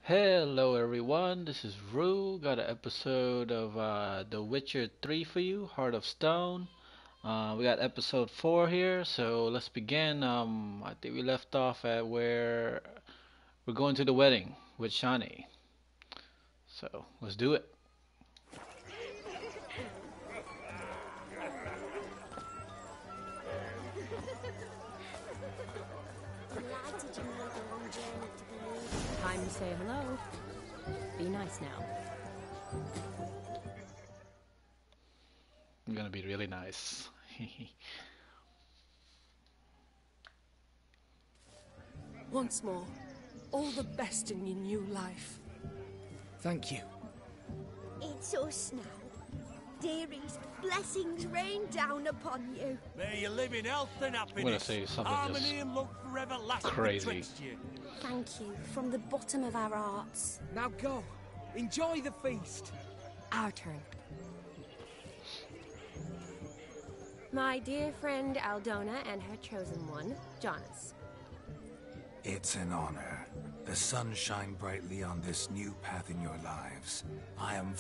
Hello everyone, this is Rue. Got an episode of The Witcher 3 for you, Heart of Stone. We got episode 4 here, so let's begin. I think we left off at where we're going to the wedding with Shani. So let's do it. Time to say hello. Be nice now. I'm gonna be really nice. Once more, all the best in your new life. Thank you. It's us now. Dearies, blessings rain down upon you. May you live in health and happiness. I'm gonna say something harmony just and love forever lasting crazy. betwixt you. Thank you from the bottom of our hearts. Now go. Enjoy the feast. Our turn. My dear friend Aldona and her chosen one, Jonas. It's an honor. The sun shine brightly on this new path in your lives. I am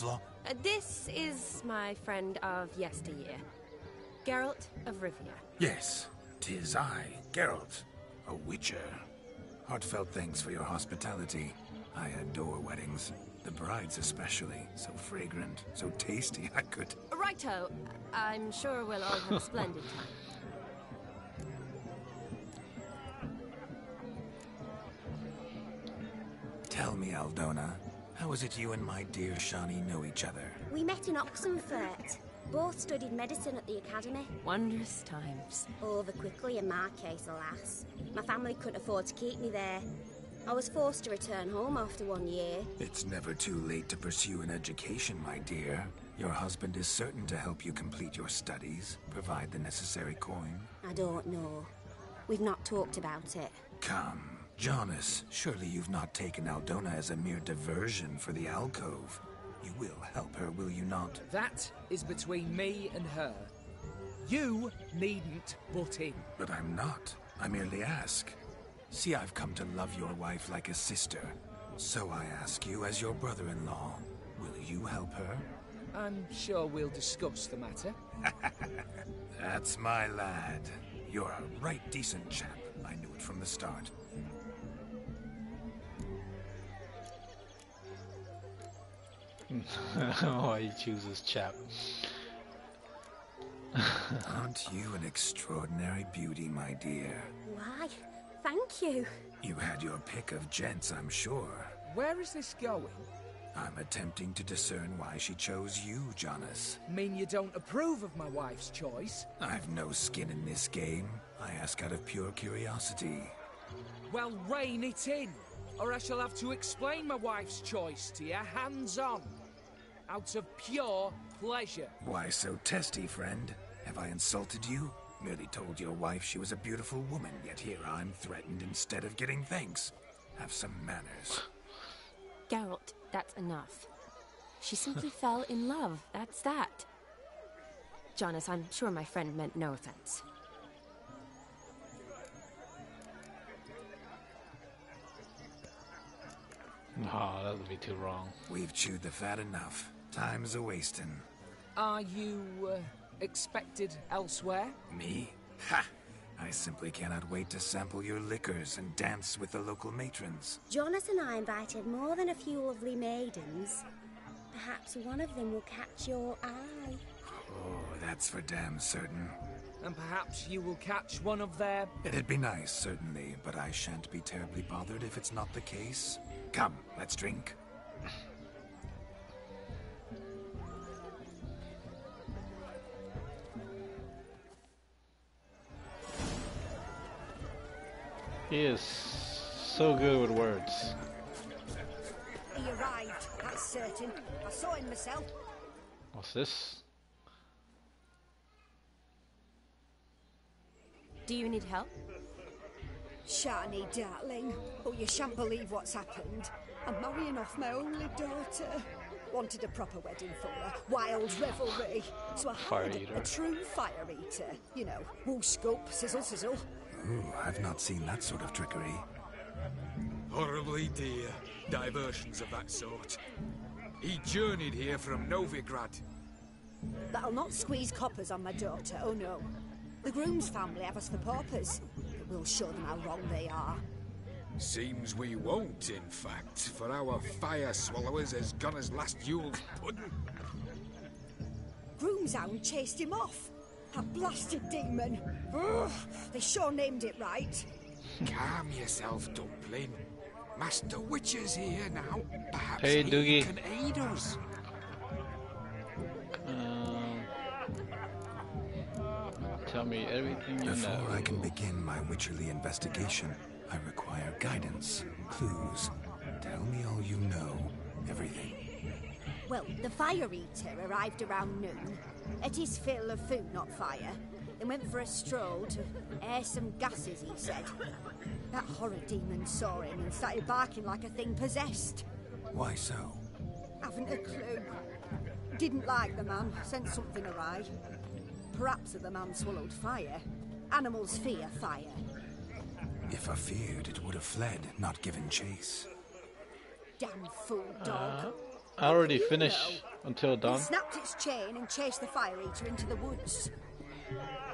This is my friend of yesteryear, Geralt of Rivia. Yes, 'tis I, Geralt, a witcher. Heartfelt thanks for your hospitality. I adore weddings. The brides especially. So fragrant, so tasty, I could... Righto. I'm sure we'll all have a splendid time. Tell me, Aldona, how is it you and my dear Shani know each other? We met in Oxenfurt. Both studied medicine at the academy. Wondrous times. Over quickly in my case, alas. My family couldn't afford to keep me there. I was forced to return home after 1 year. It's never too late to pursue an education, my dear. Your husband is certain to help you complete your studies, provide the necessary coin. I don't know. We've not talked about it. Come, Jonas, surely you've not taken Aldona as a mere diversion for the alcove. You will help her, will you not? That is between me and her. You needn't butt in. But I'm not. I merely ask. See, I've come to love your wife like a sister. So I ask you as your brother-in-law, will you help her? I'm sure we'll discuss the matter. That's my lad. You're a right decent chap. I knew it from the start. Oh, he chooses chap. Aren't you an extraordinary beauty, my dear? Why? Thank you. You had your pick of gents, I'm sure. Where is this going? I'm attempting to discern why she chose you, Jonas. Mean you don't approve of my wife's choice? I've no skin in this game. I ask out of pure curiosity. Well, rein it in, or I shall have to explain my wife's choice to you hands-on. Out of pure pleasure. Why so testy, friend? Have I insulted you? Merely told your wife she was a beautiful woman, yet here I'm threatened instead of getting thanks. Have some manners. Geralt, that's enough. She simply fell in love, that's that. Jonas, I'm sure my friend meant no offense. Oh, that would be too wrong. We've chewed the fat enough. Time's a-wasting. Are you, expected elsewhere? Me? Ha! I simply cannot wait to sample your liquors and dance with the local matrons. Jonas and I invited more than a few lovely maidens. Perhaps one of them will catch your eye. Oh, that's for damn certain. And perhaps you will catch one of their... It'd be nice, certainly, but I shan't be terribly bothered if it's not the case. Come, let's drink. He is so good with words. He arrived, that's certain. I saw him myself. What's this? Do you need help? Shani, darling. Oh, you shan't believe what's happened. I'm marrying off my only daughter. Wanted a proper wedding for her. Wild revelry. So I hired Fire eater. a true fire eater. You know, whoosh, scope, sizzle, sizzle. Ooh, I've not seen that sort of trickery. Horribly dear. Diversions of that sort. He journeyed here from Novigrad. But I'll not squeeze coppers on my daughter, oh no. The groom's family have us for paupers, but we'll show them how wrong they are. Seems we won't, in fact, for our fire swallowers has gone as last Yule's pudding. Groom's hound chased him off. That blasted demon. Ugh, they sure named it right. Calm yourself, Dumpling. Master Witcher's here now. Perhaps Hey, he Doogie. can aid us. Tell me everything you know. Before I can begin my witcherly investigation, I require guidance, clues. Tell me all you know, everything. Well, the Fire Eater arrived around noon. Ate his fill of food, not fire. Then went for a stroll to air some gases, he said. That horrid demon saw him and started barking like a thing possessed. Why so? Haven't a clue. Didn't like the man, sent something awry. Perhaps the man swallowed fire. Animals fear fire. If I feared, it would have fled, not given chase. Damn fool dog. I already You finished know. until dawn. It snapped its chain and chased the Fire Eater into the woods.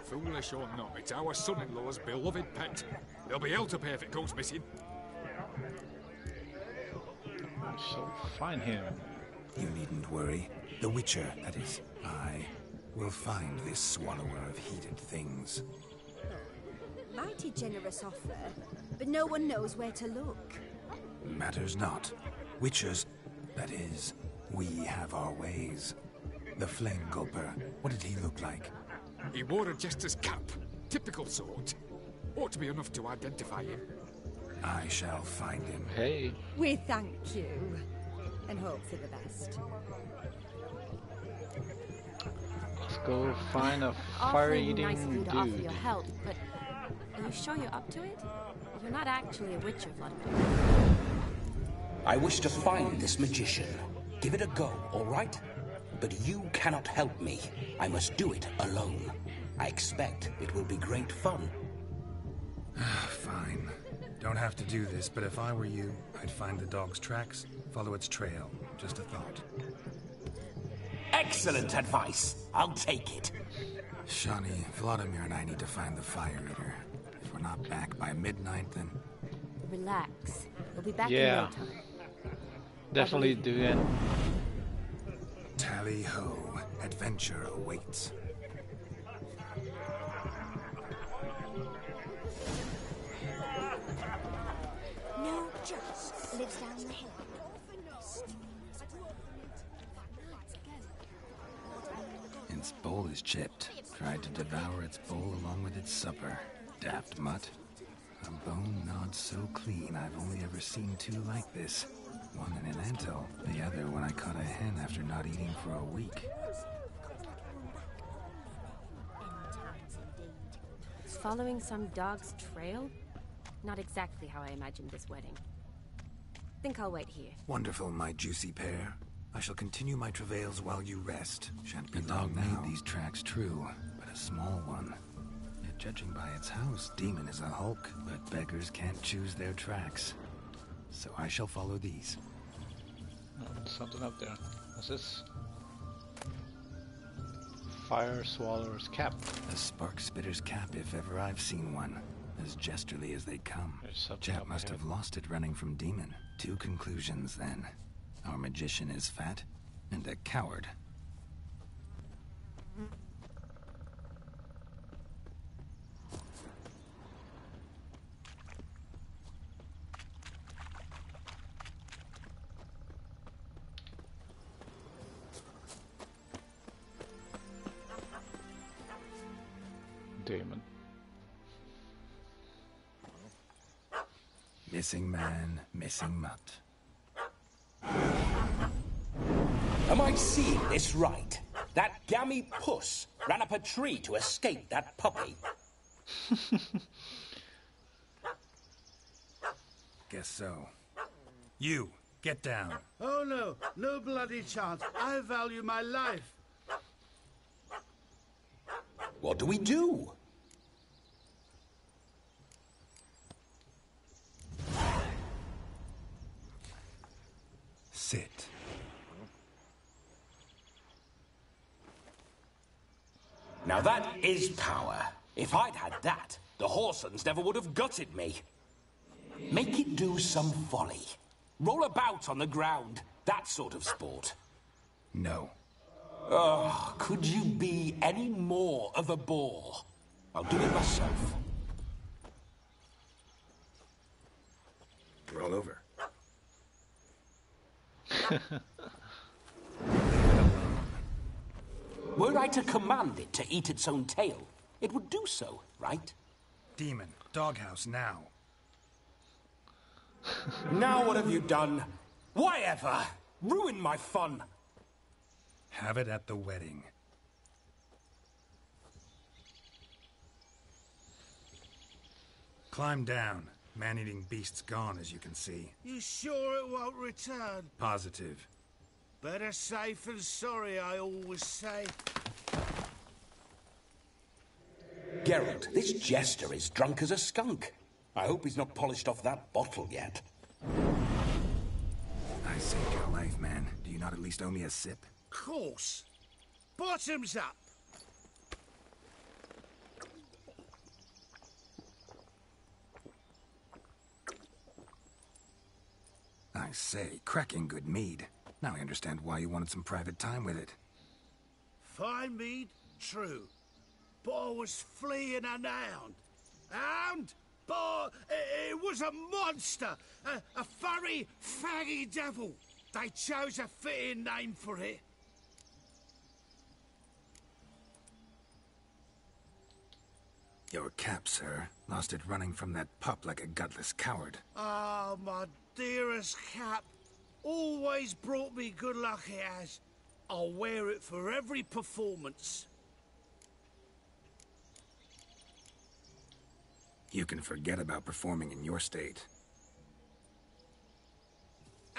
Foolish or not, it's our son-in-law's beloved pet. There'll be hell to pay if it goes missing. So find him. You needn't worry. The Witcher, that is, I, will find this swallower of heated things. Mighty generous offer, but no one knows where to look. Matters not. Witchers, that is, we have our ways. The Flame Gulper, what did he look like? He wore a jester's cap. Typical sort. Ought to be enough to identify him. I shall find him. Hey. We thank you, and hope for the best. Let's go find a Awfully fire-eating nice of you to offer dude. your help, but are you sure you're up to it? You're not actually a witcher, Vlodimir. I wish to find this magician. Give it a go, all right? But you cannot help me. I must do it alone. I expect it will be great fun. Fine. Don't have to do this, but if I were you, I'd find the dog's tracks, follow its trail. Just a thought. Excellent advice. I'll take it. Shani, Vlodimir and I need to find the Fire Eater. If we're not back by midnight, then... Relax. We'll be back Yeah. in no time. Definitely do it. Tally-ho. Adventure awaits. No, just lives down the hill. Its bowl is chipped. Tried to devour its bowl along with its supper. Daft mutt. A bone gnawed so clean I've only ever seen two like this. One in an antle, the other when I caught a hen after not eating for a week. Following some dog's trail? Not exactly how I imagined this wedding. Think I'll wait here. Wonderful, my juicy pair. I shall continue my travails while you rest. Shan't be long now. Made these tracks true, but a small one. Yet judging by its house, Demon is a hulk, but beggars can't choose their tracks. So I shall follow these. Oh, something up there. What's this? Fire Swallower's cap. A spark spitter's cap, if ever I've seen one. As jesterly as they come. There's something Chap up must ahead. have lost it running from Demon. Two conclusions, then. Our magician is fat, and a coward. Demon. Missing man, missing mutt. Am I seeing this right? That gammy puss ran up a tree to escape that puppy. Guess so. You, get down. Oh no, no bloody chance. I value my life. What do we do? Sit. Now that is power. If I'd had that, the Horsons never would have gutted me. Make it do some folly. Roll about on the ground. That sort of sport. No. Oh, could you be any more of a bore? I'll do it myself. Roll over. Were I to command it to eat its own tail, it would do so, right? Demon, doghouse now. Now what have you done? Why ever? Ruin my fun. Have it at the wedding. Climb down. Man-eating beast's gone, as you can see. You sure it won't return? Positive. Better safe than sorry, I always say. Geralt, this jester is drunk as a skunk. I hope he's not polished off that bottle yet. I saved your life, man. Do you not at least owe me a sip? Course. Bottoms up. I say, cracking good mead. Now I understand why you wanted some private time with it. Fine mead, true. But I was fleeing an hound. Hound? But it was a monster. A furry, faggy devil. They chose a fitting name for it. Your cap, sir. Lost it running from that pup like a gutless coward. Ah, my dearest cap. Always brought me good luck it has. I'll wear it for every performance. You can forget about performing in your state.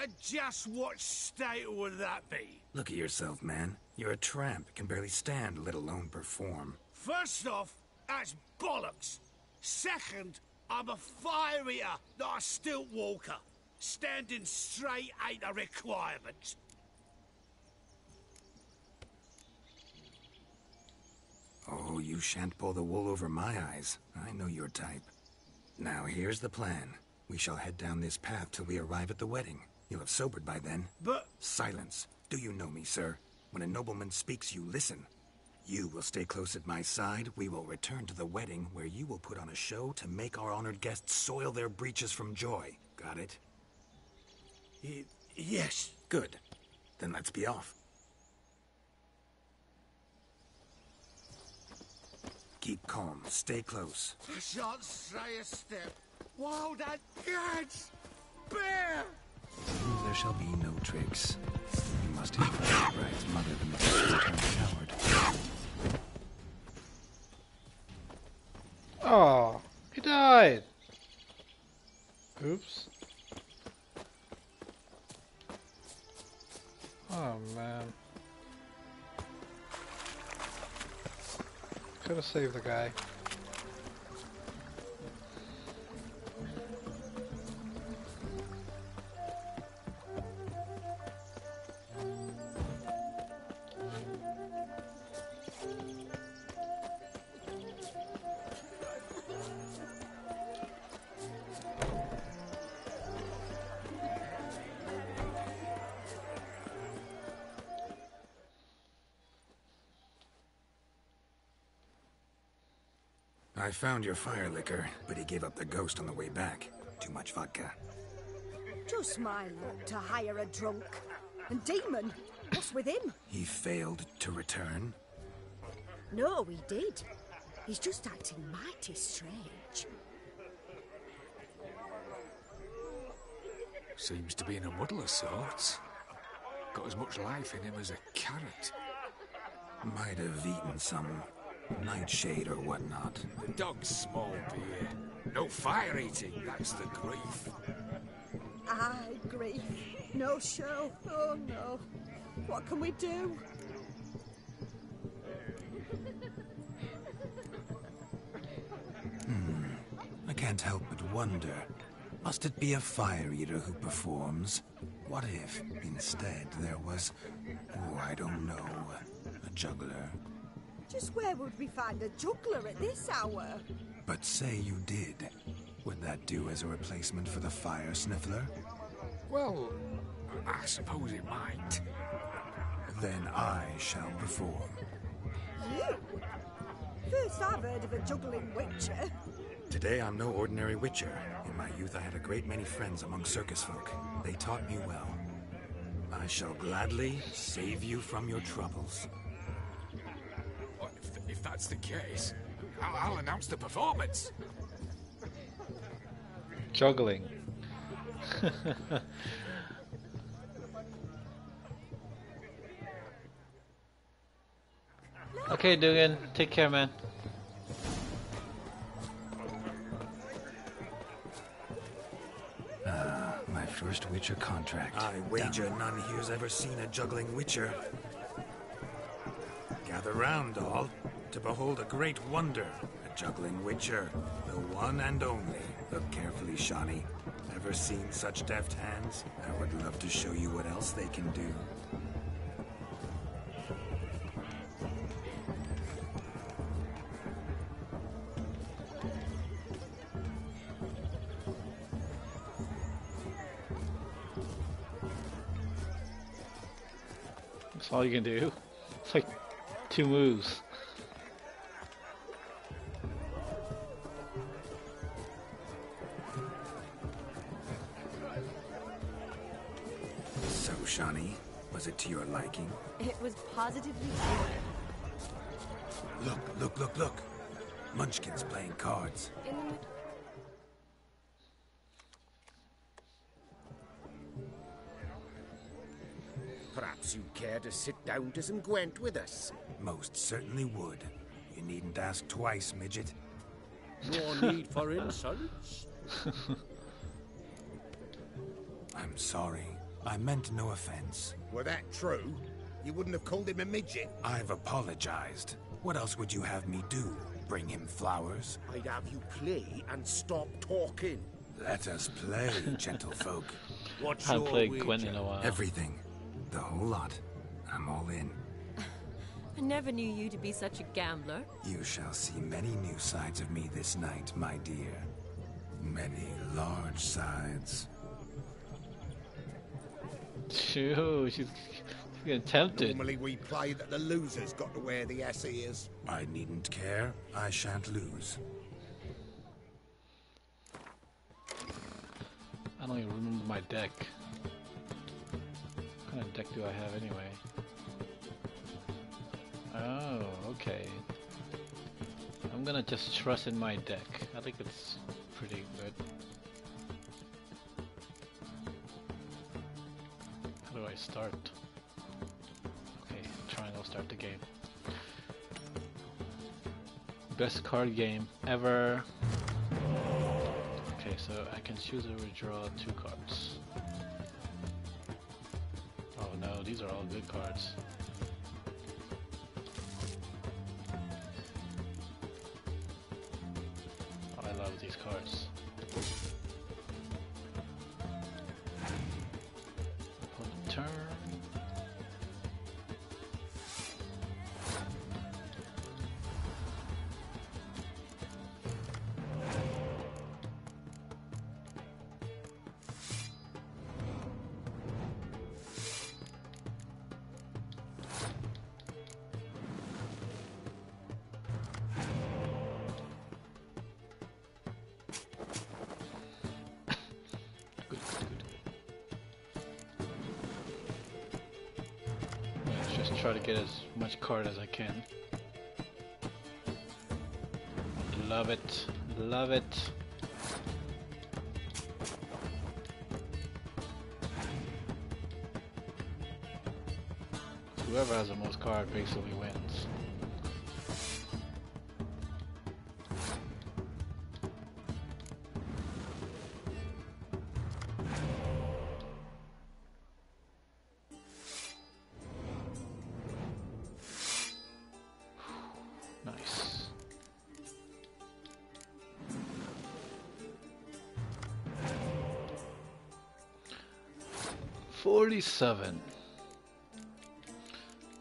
And just what state would that be? Look at yourself, man. You're a tramp, can barely stand, let alone perform. First off, that's bollocks. Second, I'm a fire eater, not a stilt walker. Standing straight ain't a requirement. Oh, you shan't pull the wool over my eyes. I know your type. Now, here's the plan. We shall head down this path till we arrive at the wedding. You'll have sobered by then. But... Silence. Do you know me, sir? When a nobleman speaks, you listen. You will stay close at my side. We will return to the wedding, where you will put on a show to make our honored guests soil their breeches from joy. Got it? Yes. Good. Then let's be off. Keep calm. Stay close. I shan't stray a step. Wild and gads! Bear! There shall be no tricks. You must hit the bride's mother, the most turned coward. Oh, he died. Oops. Oh man. Could have saved the guy. I found your fire liquor, but he gave up the ghost on the way back. Too much vodka. Just my luck to hire a drunk. And Demon, what's with him? He failed to return. No, he did. He's just acting mighty strange. Seems to be in a muddle of sorts. Got as much life in him as a carrot. Might have eaten some nightshade or whatnot. The dog's small beer. No fire eating, that's the grief. Aye, grief. No show. Oh no. What can we do? I can't help but wonder. Must it be a fire eater who performs? What if, instead, there was, oh, I don't know, a juggler? Just where would we find a juggler at this hour? But say you did. Would that do as a replacement for the fire sniffler? Well, I suppose it might. Then I shall perform. You? First I've heard of a juggling witcher. Today I'm no ordinary witcher. In my youth I had a great many friends among circus folk. They taught me well. I shall gladly save you from your troubles. Well, if that's the case, I'll announce the performance. Juggling. Okay, Dugan. Take care, man. My first witcher contract. I wager none here's ever seen a juggling witcher. Gather round, all, to behold a great wonder. A juggling witcher. The one and only. Look carefully, Shani. Ever seen such deft hands? I would love to show you what else they can do. That's all you can do. It's like 2 moves. So, Shani, was it to your liking? It was positively good. Look. Munchkin's playing cards. Perhaps you'd care to sit down to some Gwent with us. Most certainly would. You needn't ask twice, midget. No need for insults. I'm sorry. I meant no offense. Were that true, you wouldn't have called him a midget. I've apologized. What else would you have me do? Bring him flowers? I'd have you play and stop talking. Let us play, gentlefolk. What's I your haven't played wager? Gwent in a while. Everything. The whole lot. I'm all in. I never knew you to be such a gambler. You shall see many new sides of me this night, my dear. Many large sides. Shoo, she's getting tempted. Normally we play that the loser's got to wear the ass ears. I needn't care. I shan't lose. I don't even remember my deck. What kind of deck do I have anyway? Oh, okay. I'm gonna just trust in my deck. I think it's pretty good. How do I start? Okay, triangle, start the game. Best card game ever. Okay, so I can choose to withdraw 2 cards. Oh no, these are all good cards. Oh, I love these cards. Opponent turn. Let's just try to get as much card as I can. Love it. Love it. Whoever has the most card basically wins. Nice. 47.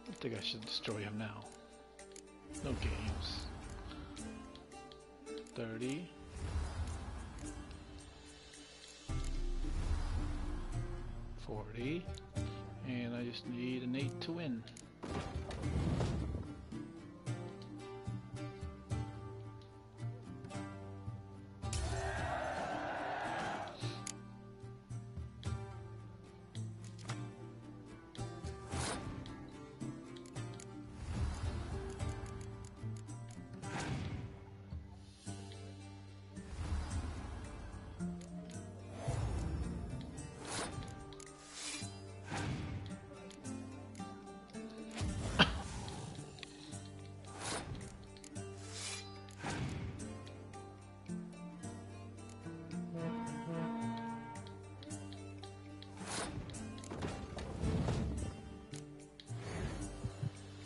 I think I should destroy him now. No games. 30. 40. And I just need an 8 to win.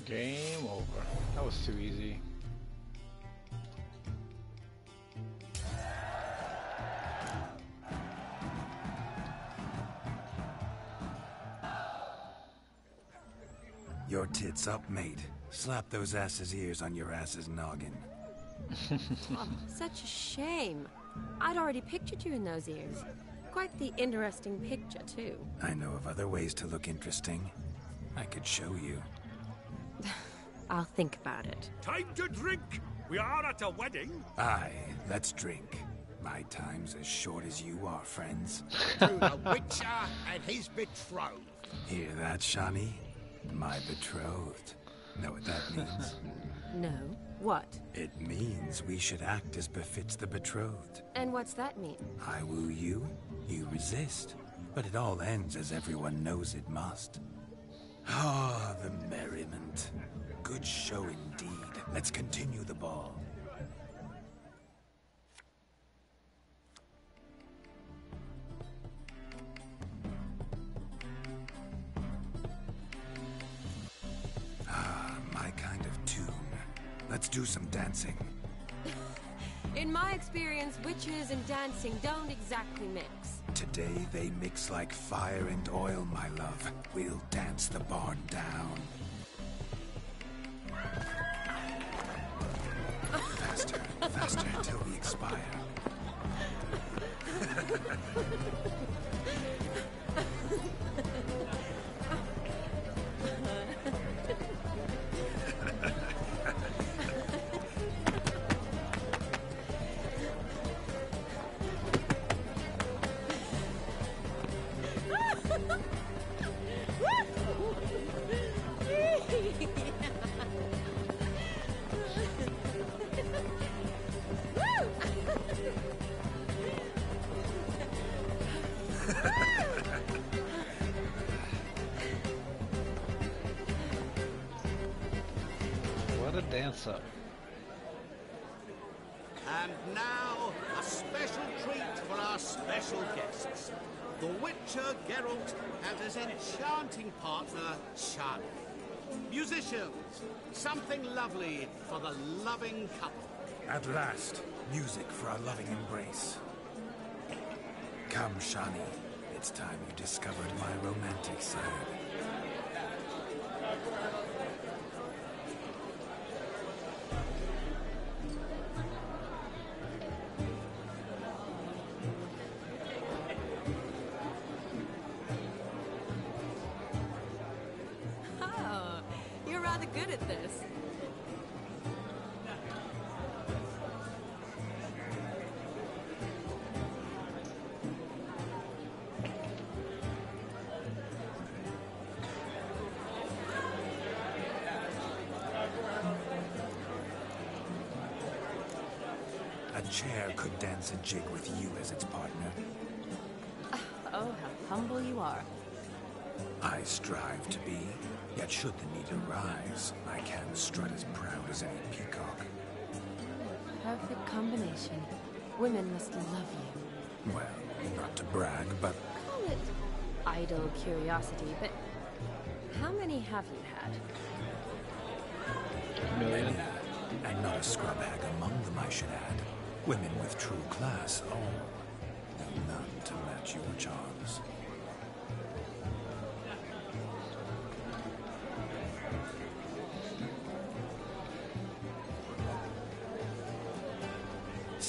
Game over. That was too easy. Your tits up, mate. Slap those asses' ears on your ass's noggin. Oh, such a shame. I'd already pictured you in those ears. Quite the interesting picture, too. I know of other ways to look interesting. I could show you. I'll think about it. Time to drink! We are at a wedding! Aye, let's drink. My time's as short as you are, friends. To the Witcher and his betrothed. Hear that, Shani? My betrothed. Know what that means? No. What? It means we should act as befits the betrothed. And what's that mean? I woo you, you resist. But it all ends as everyone knows it must. Ah, the merriment. Good show indeed. Let's continue the ball. Ah, my kind of tune. Let's do some dancing. In my experience, witches and dancing don't exactly mix. Today they mix like fire and oil, my love. We'll dance the barn down. Faster, faster till we expire. What a dance-up. And now, a special treat for our special guests. The Witcher Geralt and his enchanting partner, Shani. Musicians, something lovely for the loving couple. At last, music for our loving embrace. Come, Shani. It's time you discovered my romantic side. Oh, you're rather good at this. A chair could dance a jig with you as its partner. Oh, how humble you are. I strive to be, yet should the need arise, I can strut as proud as any peacock. Perfect combination. Women must love you. Well, not to brag, but Call it idle curiosity, but how many have you had? Million. and not a scrub hag among them, I should add. Women with true class, all, though none to match your charms.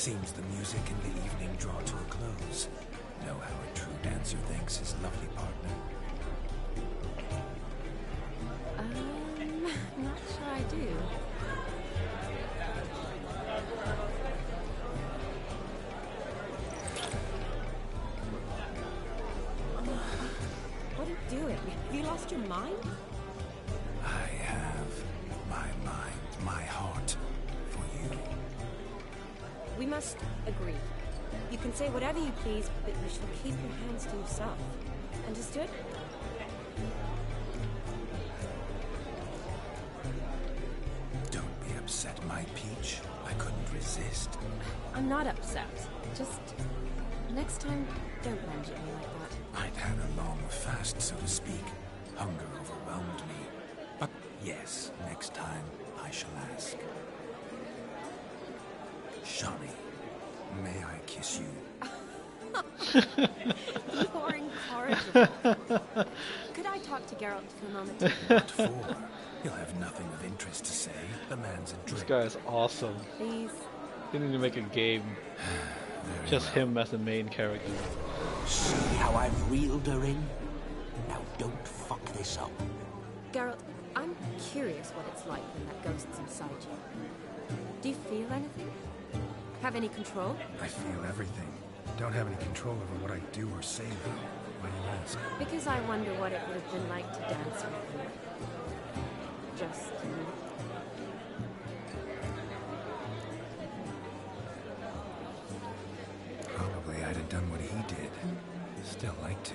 Seems the music and the evening draw to a close. Know how a true dancer thanks his lovely partner? Not sure I do. What are you doing? Have you lost your mind? I have my mind, my heart for you. We must agree. You can say whatever you please, but you shall keep your hands to yourself. Understood? Don't be upset, my peach. I couldn't resist. I'm not upset. Just next time, don't lunge at me like that. I'd had a long fast, so to speak. Hunger overwhelmed me. But yes, next time I shall ask. Shani, may I kiss you? You are incorrigible. Could I talk to Geralt for a moment? What for? He'll have nothing of interest to say. The man's a This drink. guy is awesome. Please. They need to make a game. Just well. him as the main character. See how I've reeled her in? Now don't fuck this up. Geralt, I'm curious what it's like when that ghost's inside you. Do you feel anything? Have any control? I feel everything. Don't have any control over what I do or say, though. Why do you ask? Because I wonder what it would have been like to dance with you. Just you. Probably I'd have done what he did. Still like to.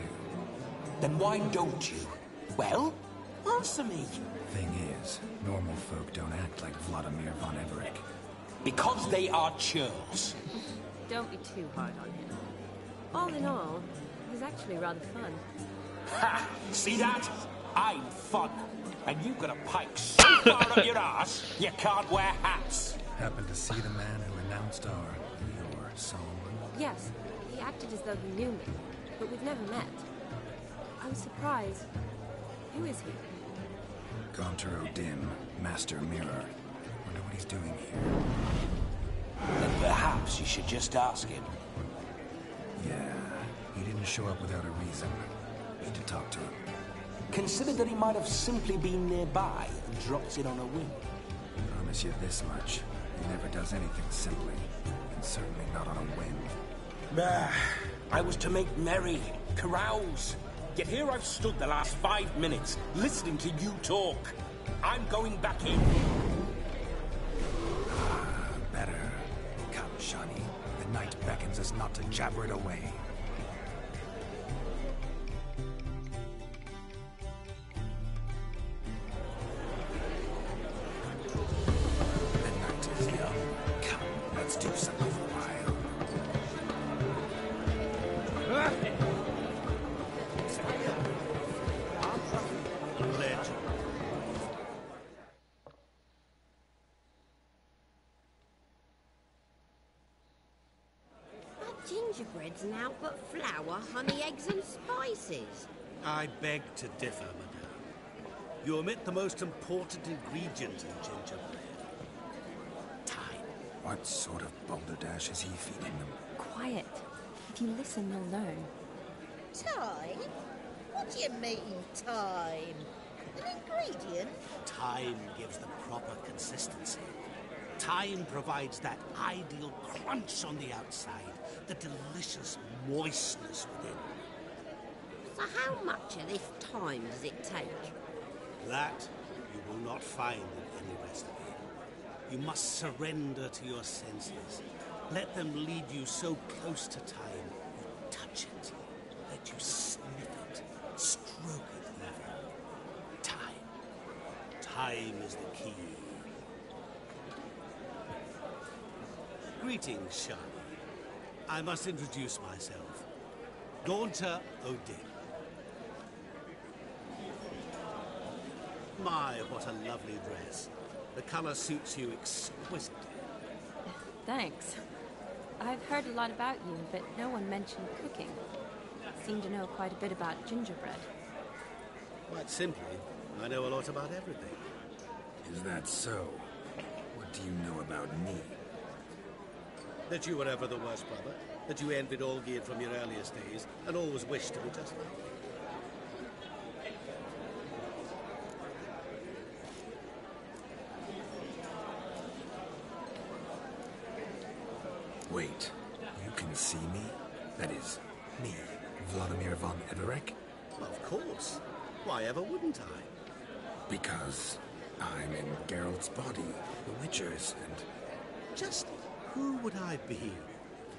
Then why don't you? Well, answer me. Thing is, normal folk don't act like Vlodimir von Everec. Because they are churls. Don't be too hard on him. All in all, it was actually rather fun. Ha! See that? I'm fun. And you've got a pike so far up your ass, you can't wear hats. Happened to see the man who announced your song. Yes, he acted as though he knew me, but we've never met. I was surprised. Who is he? Gaunter Odin, Master Mirror. Wonder what he's doing here. Then perhaps you should just ask him. Yeah, he didn't show up without a reason. Need to talk to him. Consider that he might have simply been nearby and dropped in on a whim. Promise you this much. He never does anything simply. And certainly not on a whim. I was to make merry, carouse. Yet here I've stood the last 5 minutes, listening to you talk. I'm going back in. Better. Come, Shani. The night beckons us not to jabber it away. The night is young. Come, let's do something for a while. Gingerbread's now but flour, honey, eggs and spices. I beg to differ, madame. You omit the most important ingredient in gingerbread. Time. What sort of balderdash is he feeding them? Quiet. If you listen, you'll learn. Time? What do you mean, time? An ingredient? Time gives the proper consistency. Time provides that ideal crunch on the outside, the delicious moistness within. So how much of this time does it take? That you will not find in any recipe. You must surrender to your senses. Let them lead you so close to time, you touch it, let you sniff it, stroke it even. Time. Time is the key. Greetings, Shani. I must introduce myself. Gaunter Odin. My, what a lovely dress. The color suits you exquisitely. Thanks. I've heard a lot about you, but no one mentioned cooking. Seem to know quite a bit about gingerbread. Quite simply, I know a lot about everything. Is that so? What do you know about me? That you were ever the worst brother, that you envied Olgierd from your earliest days, and always wished to be just like him. Wait, you can see me? That is, me, Vlodimir von Everec? Of course. Why ever wouldn't I? Because I'm in Geralt's body, the Witcher's, and... Just who would I be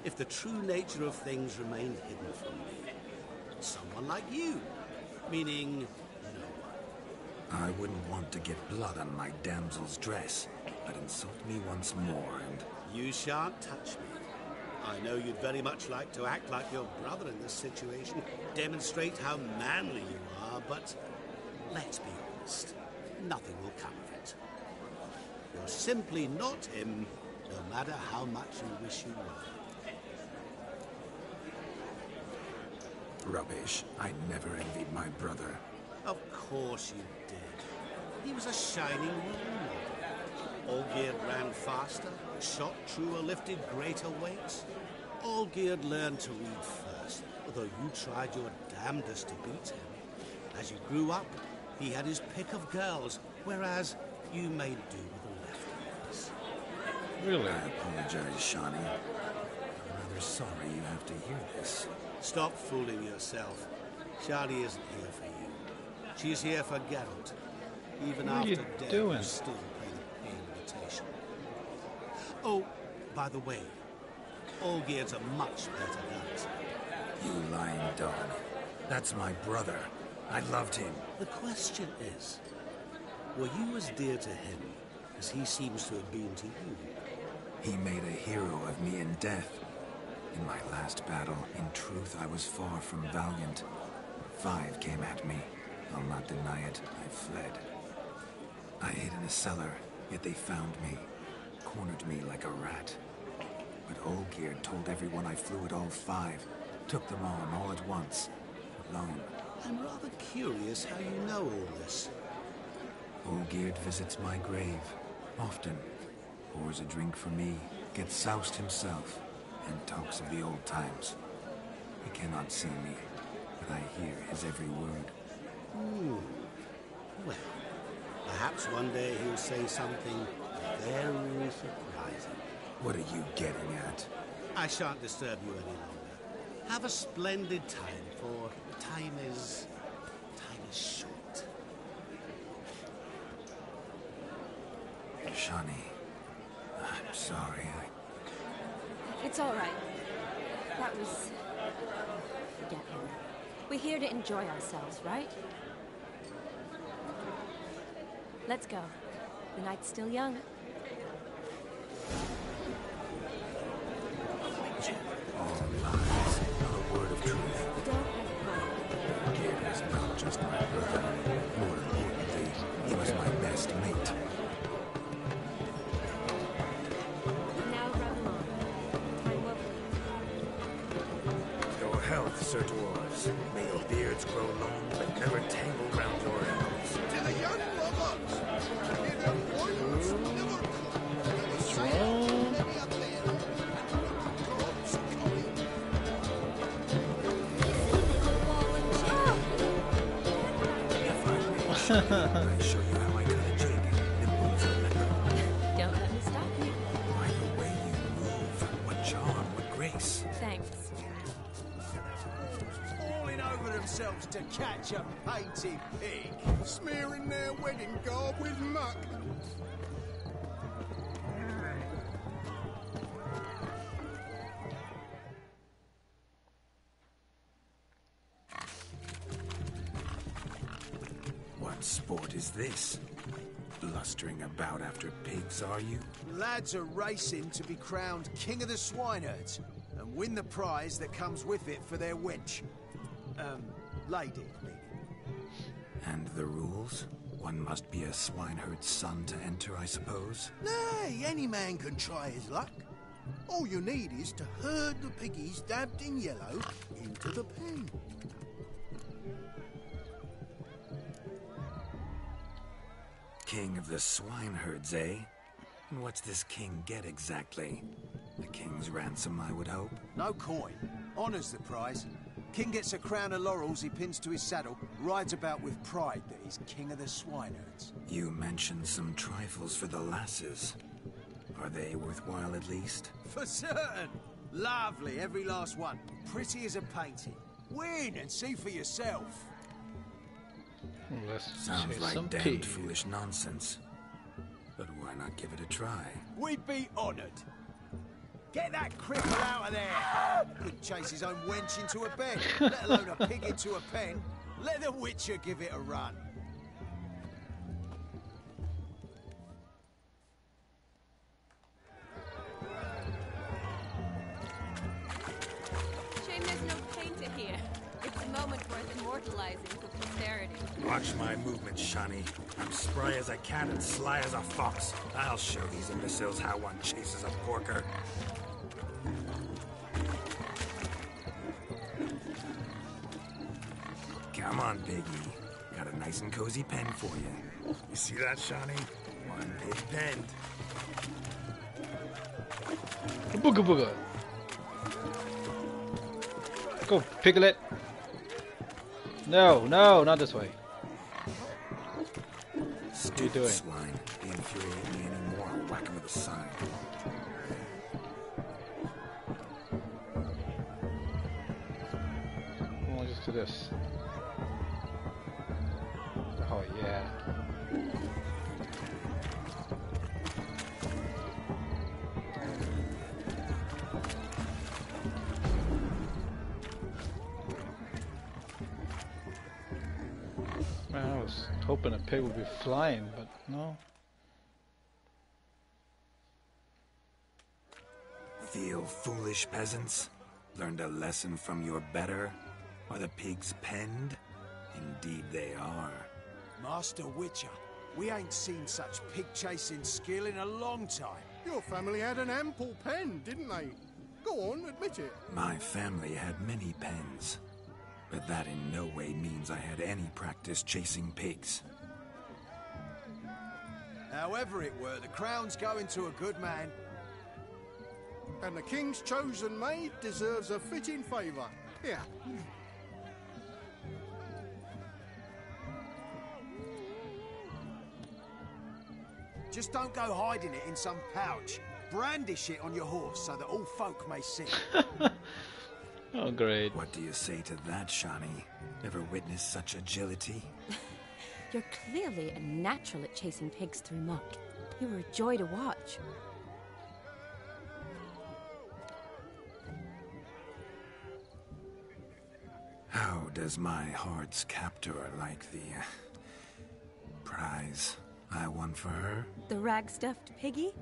if the true nature of things remained hidden from me? Someone like you, meaning no one. I wouldn't want to get blood on my damsel's dress, but insult me once more and... You shan't touch me. I know you'd very much like to act like your brother in this situation, demonstrate how manly you are, but let's be honest, nothing will come of it. You're simply not him, no matter how much you wish you were. Rubbish. I never envied my brother. Of course you did. He was a shining role model. Olgierd ran faster, shot truer, lifted greater weights. Olgierd learned to read first, although you tried your damnedest to beat him. As you grew up, he had his pick of girls, whereas you made do with the leftovers. Really? I apologize, Shani. I'm rather sorry you have to hear this. Stop fooling yourself. Shani isn't here for you. She's here for Geralt. Even What are after you death, doing? you still pay the invitation. Oh, by the way, Olgierd's a much better dancer. You lying dog. That's my brother. I loved him. The question is, were you as dear to him as he seems to have been to you? He made a hero of me in death. In my last battle, in truth, I was far from valiant. 5 came at me. I'll not deny it. I fled. I hid in a cellar, yet they found me. Cornered me like a rat. But Olgierd told everyone I flew at all 5. Took them on all at once. Alone. I'm rather curious how you know all this. Olgierd visits my grave. Often. Pours a drink for me. Gets soused himself. And talks of the old times. He cannot see me, but I hear his every word. Well, perhaps one day he'll say something very surprising. What are you getting at? I shan't disturb you any longer. Have a splendid time, for time is short. Shani, I'm sorry. It's all right. That was... Forget him. We're here to enjoy ourselves, right? Let's go. The night's still young. All lies, not a word of truth. Don't let it go. Olgierd was not just my brother. More importantly, he was my best mate. Now run along. Time will bleed. Your health, Sir Dwarves. May your beards grow long, but never tangle round your ankles. To the young robots! Give them points, never What's wrong? I show you how I cut a jig. Nimble as a leopard. Don't let me stop you. By the way you move, what charm, what grace. Thanks. Falling over themselves to catch a painted pig. Smearing their wedding garb with muck. What sport is this? Blustering about after pigs, are you? Lads are racing to be crowned King of the Swineherds and win the prize that comes with it for their wench. Lady, meaning. And the rules? One must be a swineherd's son to enter, I suppose? Nay, any man can try his luck. All you need is to herd the piggies dabbed in yellow into the pen. King of the swineherds, eh? And what's this king get exactly? The king's ransom, I would hope. No coin. Honours the prize. King gets a crown of laurels he pins to his saddle, rides about with pride that he's king of the swineherds. You mentioned some trifles for the lasses. Are they worthwhile at least? For certain! Lovely, every last one. Pretty as a painting. Win and see for yourself. Let's Sounds chase like some damned pig. foolish nonsense. But why not give it a try? We'd be honoured. Get that cripple out of there! Couldn't chase his own wench into a bed, let alone a pig into a pen. Let the Witcher give it a run. Shame there's no painter here. It's a moment worth immortalizing for posterity. Watch my movements, Shani. I'm spry as a cat and sly as a fox. I'll show these imbeciles how one chases a porker. Come on, Piggy. Got a nice and cozy pen for you. You see that, Shani? One pig penned. Booga booga. Go, Piglet. No, no, not this way. What are you doing? Swine. They infuriate me anymore. Whack him with a sign. Come on, just do this. Oh yeah. Man, I was hoping a pig would be flying, but no. Feel foolish, peasants? Learned a lesson from your better? Are the pigs penned? Indeed they are. Master Witcher, we ain't seen such pig-chasing skill in a long time. Your family had an ample pen, didn't they? Go on, admit it. My family had many pens, but that in no way means I had any practice chasing pigs. However it were, the crown's going to a good man. And the king's chosen maid deserves a fitting favour. Here. Just don't go hiding it in some pouch. Brandish it on your horse so that all folk may see. Oh, great. What do you say to that, Shani? Ever witnessed such agility? You're clearly a natural at chasing pigs through muck. You were a joy to watch. How does my heart's captor like the prize I won for her? The rag-stuffed piggy?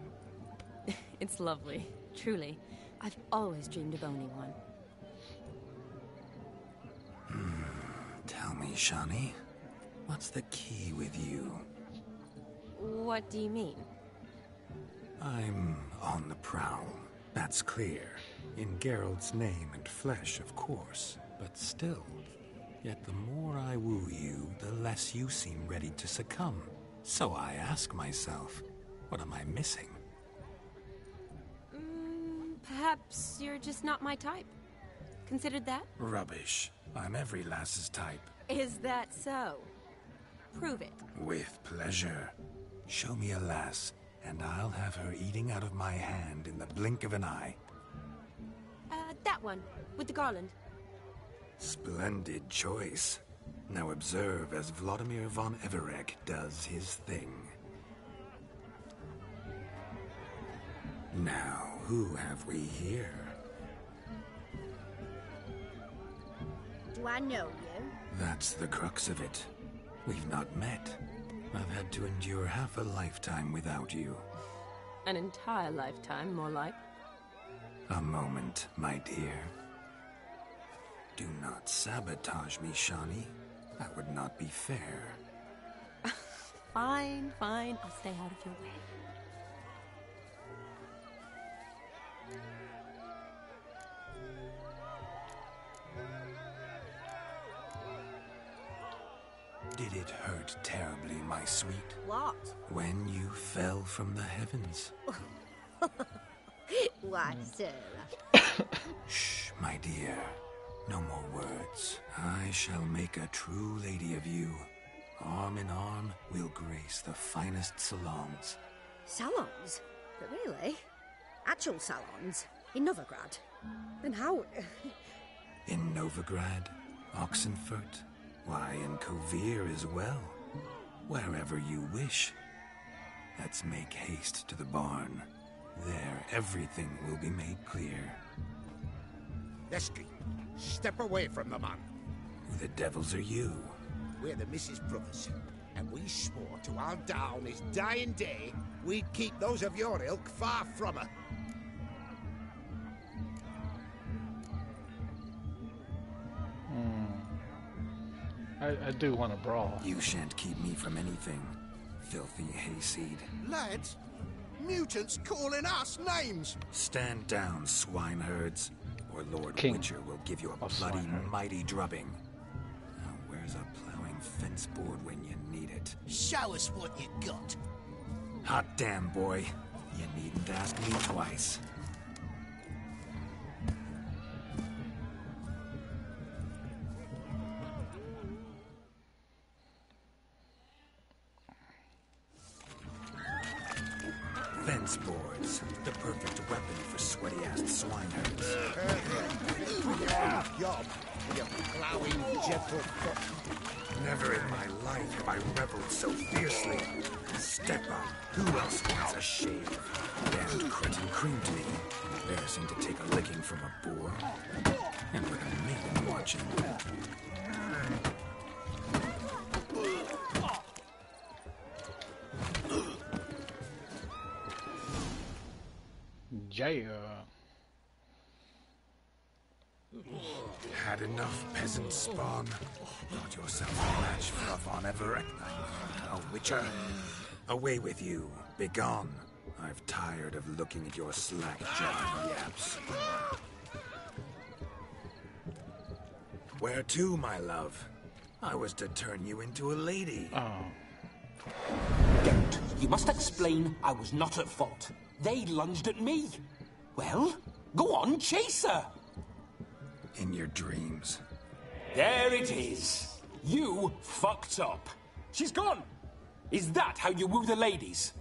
It's lovely, truly. I've always dreamed of owning one. Tell me, Shani, what's the key with you? What do you mean? I'm on the prowl, that's clear. In Geralt's name and flesh, of course, but still. Yet the more I woo you, the less you seem ready to succumb. So I ask myself, what am I missing? Perhaps you're just not my type. Considered that? Rubbish. I'm every lass's type. Is that so? Prove it. With pleasure. Show me a lass, and I'll have her eating out of my hand in the blink of an eye. That one, with the garland. Splendid choice. Now observe as Vlodimir von Everec does his thing. Now, who have we here? Do I know you? That's the crux of it. We've not met. I've had to endure half a lifetime without you. An entire lifetime, more like. A moment, my dear. Do not sabotage me, Shani. That would not be fair. Fine, fine. I'll stay out of your way. Did it hurt terribly, my sweet? What? When you fell from the heavens? Why, Sarah? Shh, my dear. No more words. I shall make a true lady of you. Arm in arm, we'll grace the finest salons. Salons? But really? Actual salons? In Novigrad? And how... In Novigrad, Oxenfurt, why, in Kovir as well. Wherever you wish. Let's make haste to the barn. There, everything will be made clear. Lesky, step away from the man. Who the devils are you? We're the Mrs. Brothers, and we swore to our down his dying day we'd keep those of your ilk far from her. I do want to brawl. You shan't keep me from anything, filthy hayseed. Lads, mutants calling us names. Stand down, swineherds, or Lord King Witcher will give you a of bloody, swineherd. mighty drubbing. Now, where's a plowing fence board when you need it? Show us what you got. Hot damn, boy. You needn't ask me twice. Fence boards, the perfect weapon for sweaty-assed swineherds. Job, you plowing gentle foot. Never in my life have I reveled so fiercely. Step up. Who else wants a shave? Damned cretin creamed me. Embarrassing to take a licking from a boar. And with a maiden watching. Yeah. Had enough, peasant spawn. Got yourself a match for a von Everec. A witcher. Away with you. Begone. I've tired of looking at your slack-jawed yaps. Where to, my love? I was to turn you into a lady. Oh. Geralt, you must explain I was not at fault. They lunged at me. Well, go on, chase her. In your dreams. There it is. You fucked up. She's gone. Is that how you woo the ladies?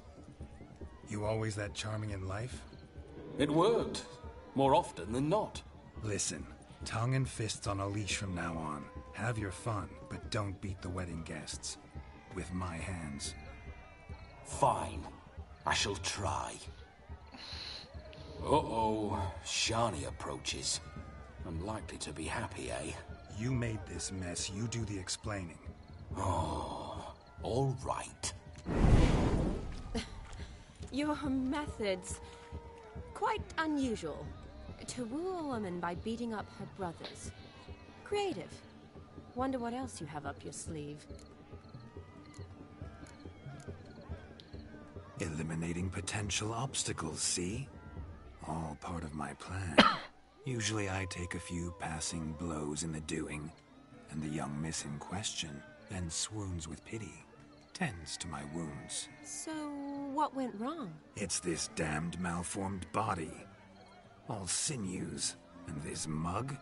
You always that charming in life? It worked. More often than not. Listen, tongue and fists on a leash from now on. Have your fun, but don't beat the wedding guests. With my hands. Fine. I shall try. Uh-oh. Shani approaches. Unlikely to be happy, eh? You made this mess. You do the explaining. Oh, all right. Your methods... quite unusual. To woo a woman by beating up her brothers. Creative. Wonder what else you have up your sleeve. Eliminating potential obstacles, see? All part of my plan. Usually I take a few passing blows in the doing, and the young miss in question then swoons with pity, tends to my wounds. So, what went wrong? It's this damned malformed body. All sinews, and this mug?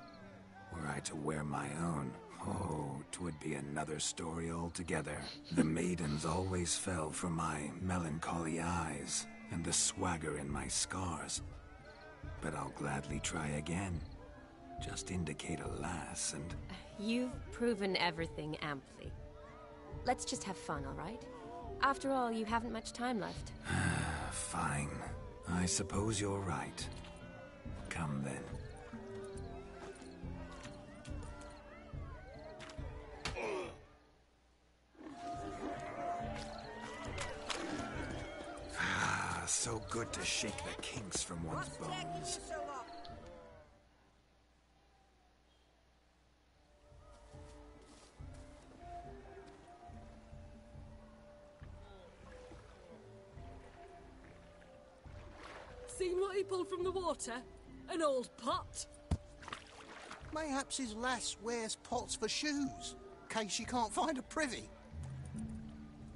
Were I to wear my own, oh, 'twould be another story altogether. The maidens always fell for my melancholy eyes, and the swagger in my scars. But I'll gladly try again. Just indicate a lass and... You've proven everything amply. Let's just have fun, all right? After all, you haven't much time left. Fine. I suppose you're right. Come then. So good to shake the kinks from one's bones. Seen what he pulled from the water? An old pot. Mayhaps his lass wears pots for shoes, case she can't find a privy.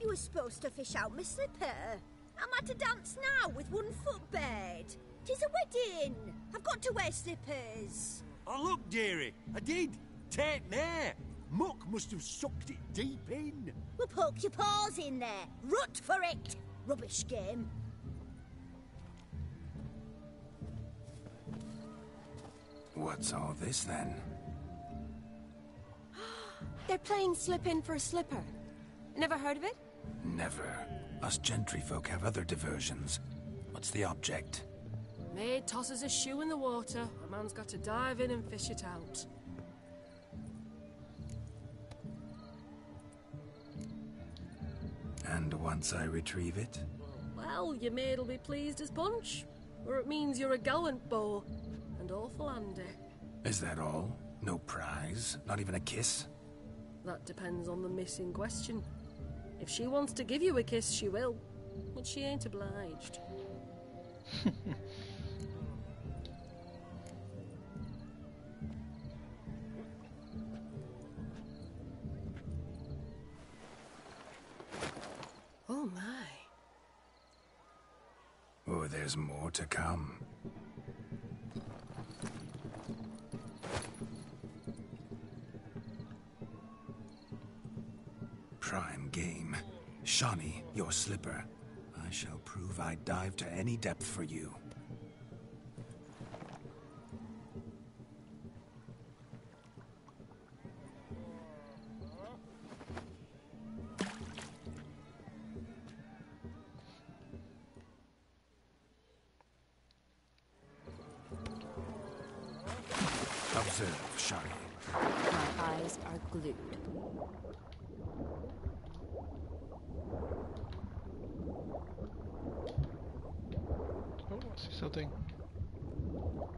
You were supposed to fish out my slipper. Am I to dance now with one foot bared? 'Tis a wedding! I've got to wear slippers! Oh, look, dearie, I did. Take there. Muck must have sucked it deep in. Well, poke your paws in there. Rut for it! Rubbish game. What's all this, then? They're playing slip in for a slipper. Never heard of it? Never. Us gentry folk have other diversions. What's the object? Maid tosses a shoe in the water. A man's got to dive in and fish it out. And once I retrieve it? Well, your maid'll be pleased as punch. Or it means you're a gallant beau. And awful handy. Is that all? No prize? Not even a kiss? That depends on the miss in question. If she wants to give you a kiss, she will. But she ain't obliged. Oh my. Oh, there's more to come. Prime game. Shani, your slipper. I shall prove I dive to any depth for you. Observe, Shani. My eyes are glued. Oh, I see something. Oh,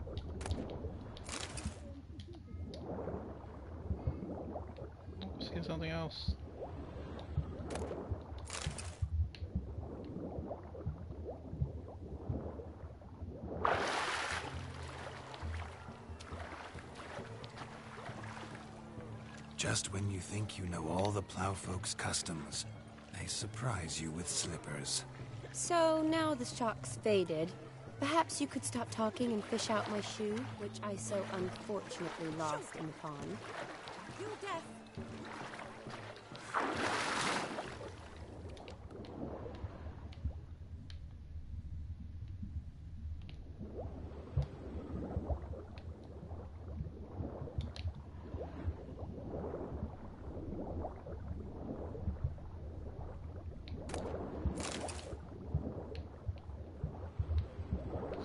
I see something else. Just when you think you know all the plowfolk's customs, they surprise you with slippers. So now the shock's faded. Perhaps you could stop talking and fish out my shoe, which I so unfortunately lost in the pond. You're deaf.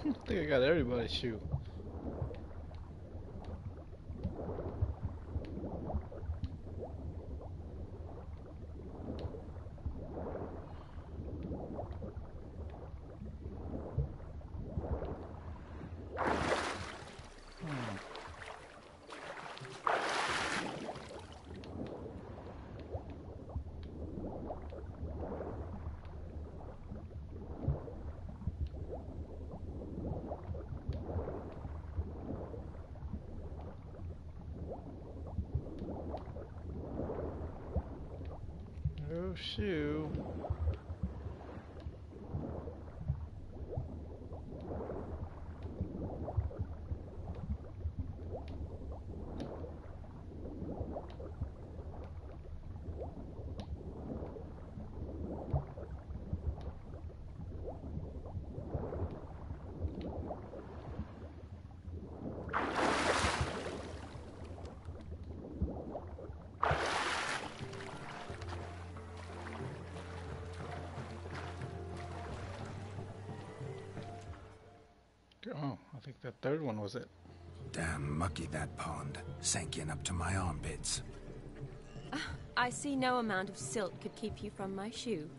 I think I got everybody's shoe. No shoe. Oh, I think that third one was it. Damn mucky that pond. Sank in up to my armpits. I see no amount of silt could keep you from my shoe.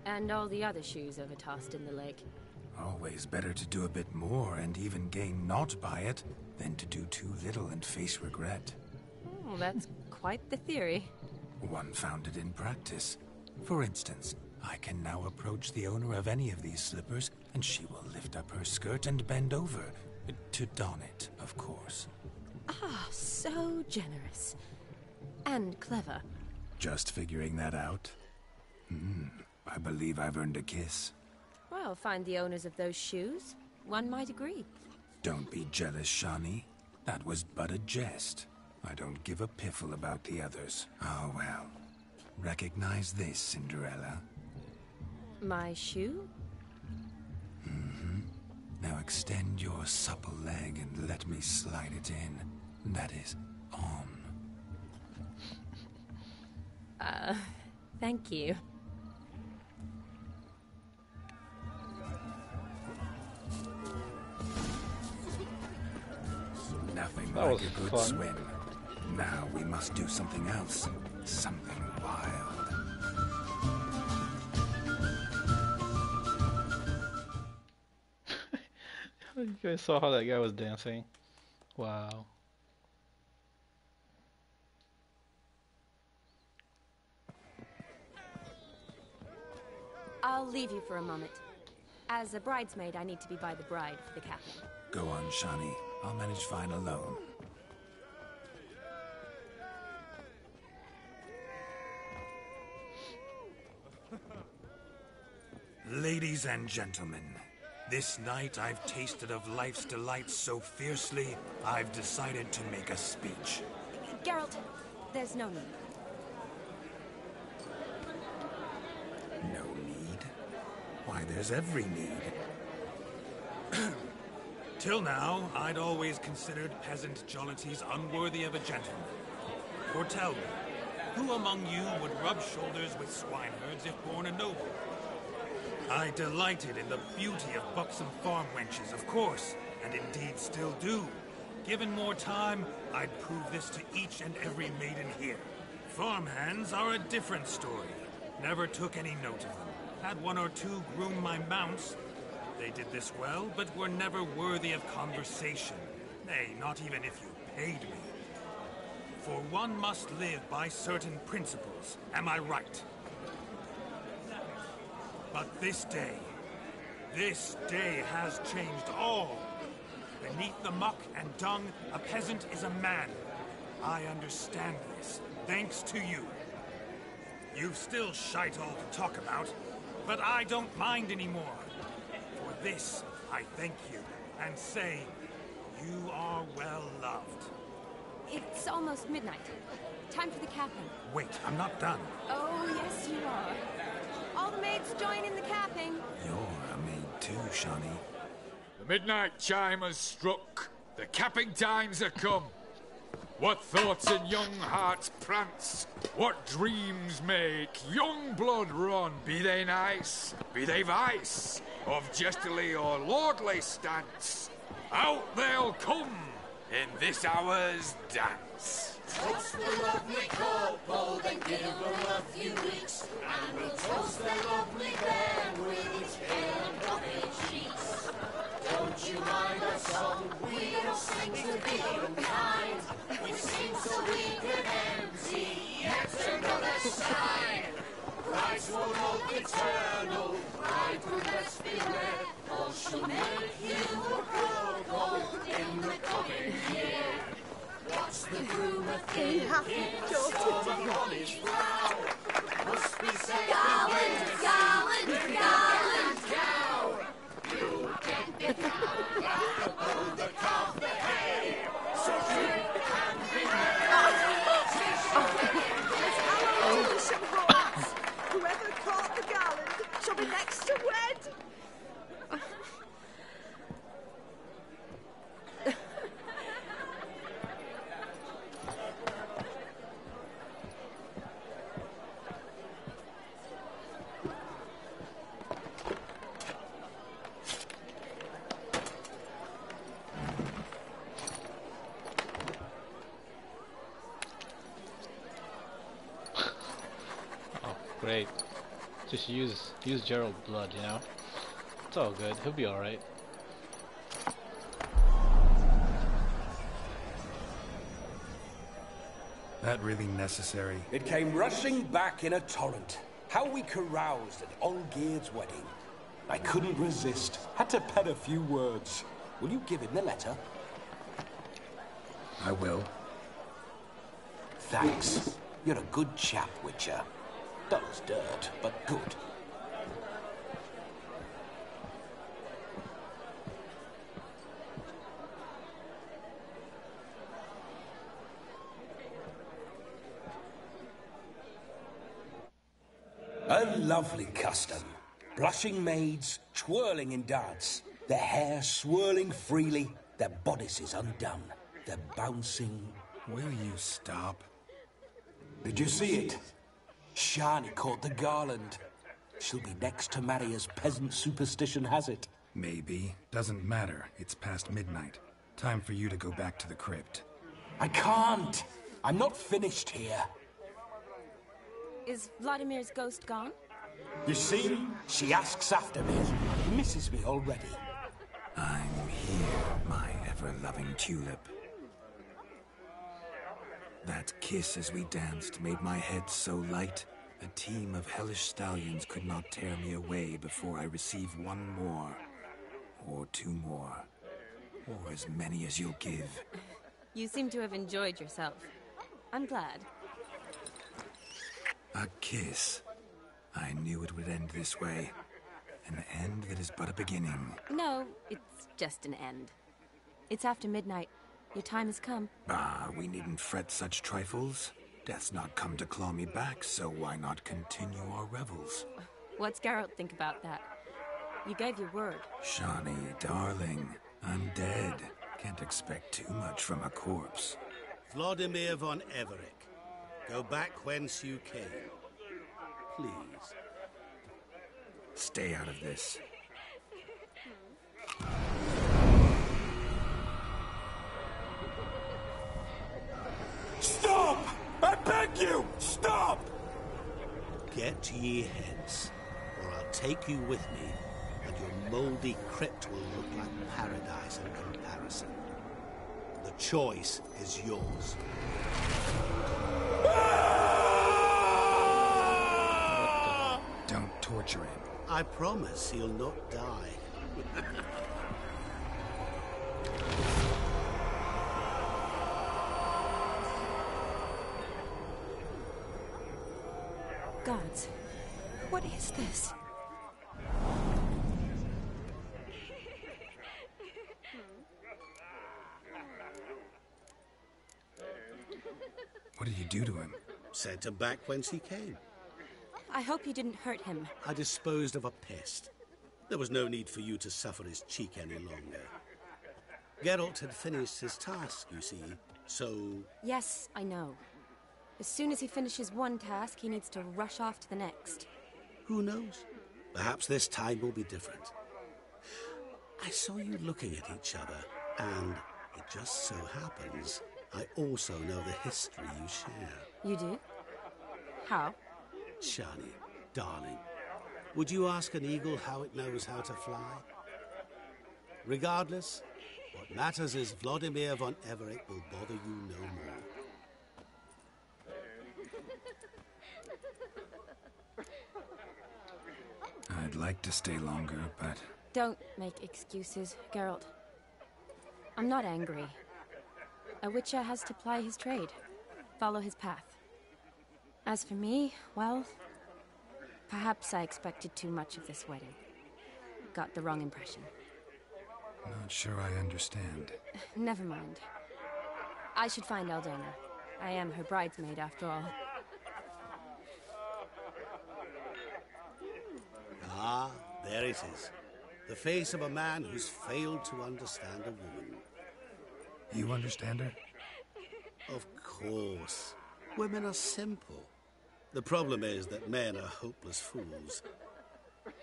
And all the other shoes overtossed in the lake. Always better to do a bit more and even gain naught by it than to do too little and face regret. Oh, that's quite the theory. One founded in practice. For instance, I can now approach the owner of any of these slippers, and she will lift up her skirt and bend over. To don it, of course. Ah, so generous. And clever. Just figuring that out? I believe I've earned a kiss. Well, find the owners of those shoes. One might agree. Don't be jealous, Shani. That was but a jest. I don't give a piffle about the others. Oh well. Recognize this, Cinderella? My shoe? Mm-hmm. Now extend your supple leg and let me slide it in. That is, on. Thank you. Nothing That like was a good fun. swim. Now we must do something else. Something wild. You guys saw how that guy was dancing? Wow. I'll leave you for a moment. As a bridesmaid, I need to be by the bride for the capping. Go on, Shani. I'll manage fine alone. Ladies and gentlemen, this night I've tasted of life's delights so fiercely, I've decided to make a speech. Geralt, there's no need. No need? Why, there's every need. Till now, I'd always considered peasant jollities unworthy of a gentleman. For tell me, who among you would rub shoulders with swineherds if born a noble? I delighted in the beauty of buxom farm wenches, of course, and indeed still do. Given more time, I'd prove this to each and every maiden here. Farmhands are a different story. Never took any note of them. Had one or two groom my mounts. They did this well, but were never worthy of conversation. Nay, not even if you paid me. For one must live by certain principles, am I right? But this day has changed all. Beneath the muck and dung, a peasant is a man. I understand this, thanks to you. You've still shite all to talk about, but I don't mind anymore. For this, I thank you, and say, you are well loved. It's almost midnight. Time for the capping. Wait, I'm not done. Oh, yes, you are. All the maids join in the capping. You're a maid too, Shani. The midnight chime has struck. The capping times are come. What thoughts in young hearts prance? What dreams make young blood run? Be they nice, be they vice, of jestily or lordly stance, out they'll come in this hour's dance. Toast the lovely couple, then give them a few weeks, and we'll toast the lovely them with its pale and cottage cheeks. Don't you mind our song? We don't sing to be unkind. We sing so we can empty yet another side. Brides won't hold eternal, bride will best beware, or she'll make you a poor in the coming year. What's the groom a thinking? It's on his brow. Must be said Garland, garland, garland. cow. You get the cow back, hold the calf the hay. So you can be Whoever caught the garland shall be next to wed. Great. Just use Gerald's blood, you know? It's all good. He'll be alright. That really necessary? It came rushing back in a torrent. How we caroused at Olgierd's wedding. I couldn't resist. Had to pen a few words. Will you give him the letter? I will. Thanks. You're a good chap, Witcher. Dull as dirt, but good. A lovely custom. Blushing maids, twirling in dance, their hair swirling freely, their bodices undone, their bouncing... Will you stop? Did you see it? Shani caught the garland. She'll be next to marry as peasant superstition has it. Maybe. Doesn't matter. It's past midnight. Time for you to go back to the crypt. I can't. I'm not finished here. Is Vlodimir's ghost gone? You see? She asks after me. Misses me already. I'm here, my ever-loving tulip. That kiss as we danced made my head so light, a team of hellish stallions could not tear me away before I receive one more, or two more, or as many as you'll give. You seem to have enjoyed yourself. I'm glad. A kiss. I knew it would end this way. An end that is but a beginning. No, it's just an end. It's after midnight. Your time has come. Ah, we needn't fret such trifles. Death's not come to claw me back, so why not continue our revels? What's Geralt think about that? You gave your word. Shani, darling, I'm dead. Can't expect too much from a corpse. Vlodimir von Everec, go back whence you came. Please. Stay out of this. Stop! I beg you! Stop! Get ye hence, or I'll take you with me, and your mouldy crypt will look like paradise in comparison. The choice is yours. Don't torture him. I promise he'll not die. Gods, what is this? What did you do to him? Sent him back whence he came. I hope you didn't hurt him. I disposed of a pest. There was no need for you to suffer his cheek any longer. Geralt had finished his task, you see, so... Yes, I know. As soon as he finishes one task, he needs to rush off to the next. Who knows? Perhaps this time will be different. I saw you looking at each other, and it just so happens I also know the history you share. You do? How? Shani, darling, would you ask an eagle how it knows how to fly? Regardless, what matters is Vlodimir von Everec will bother you no more. I'd like to stay longer, but... Don't make excuses, Geralt. I'm not angry. A witcher has to ply his trade, follow his path. As for me, well, perhaps I expected too much of this wedding. Got the wrong impression. Not sure I understand. Never mind. I should find Aldona. I am her bridesmaid, after all. Ah, there it is. The face of a man who's failed to understand a woman. You understand her? Of course. Women are simple. The problem is that men are hopeless fools.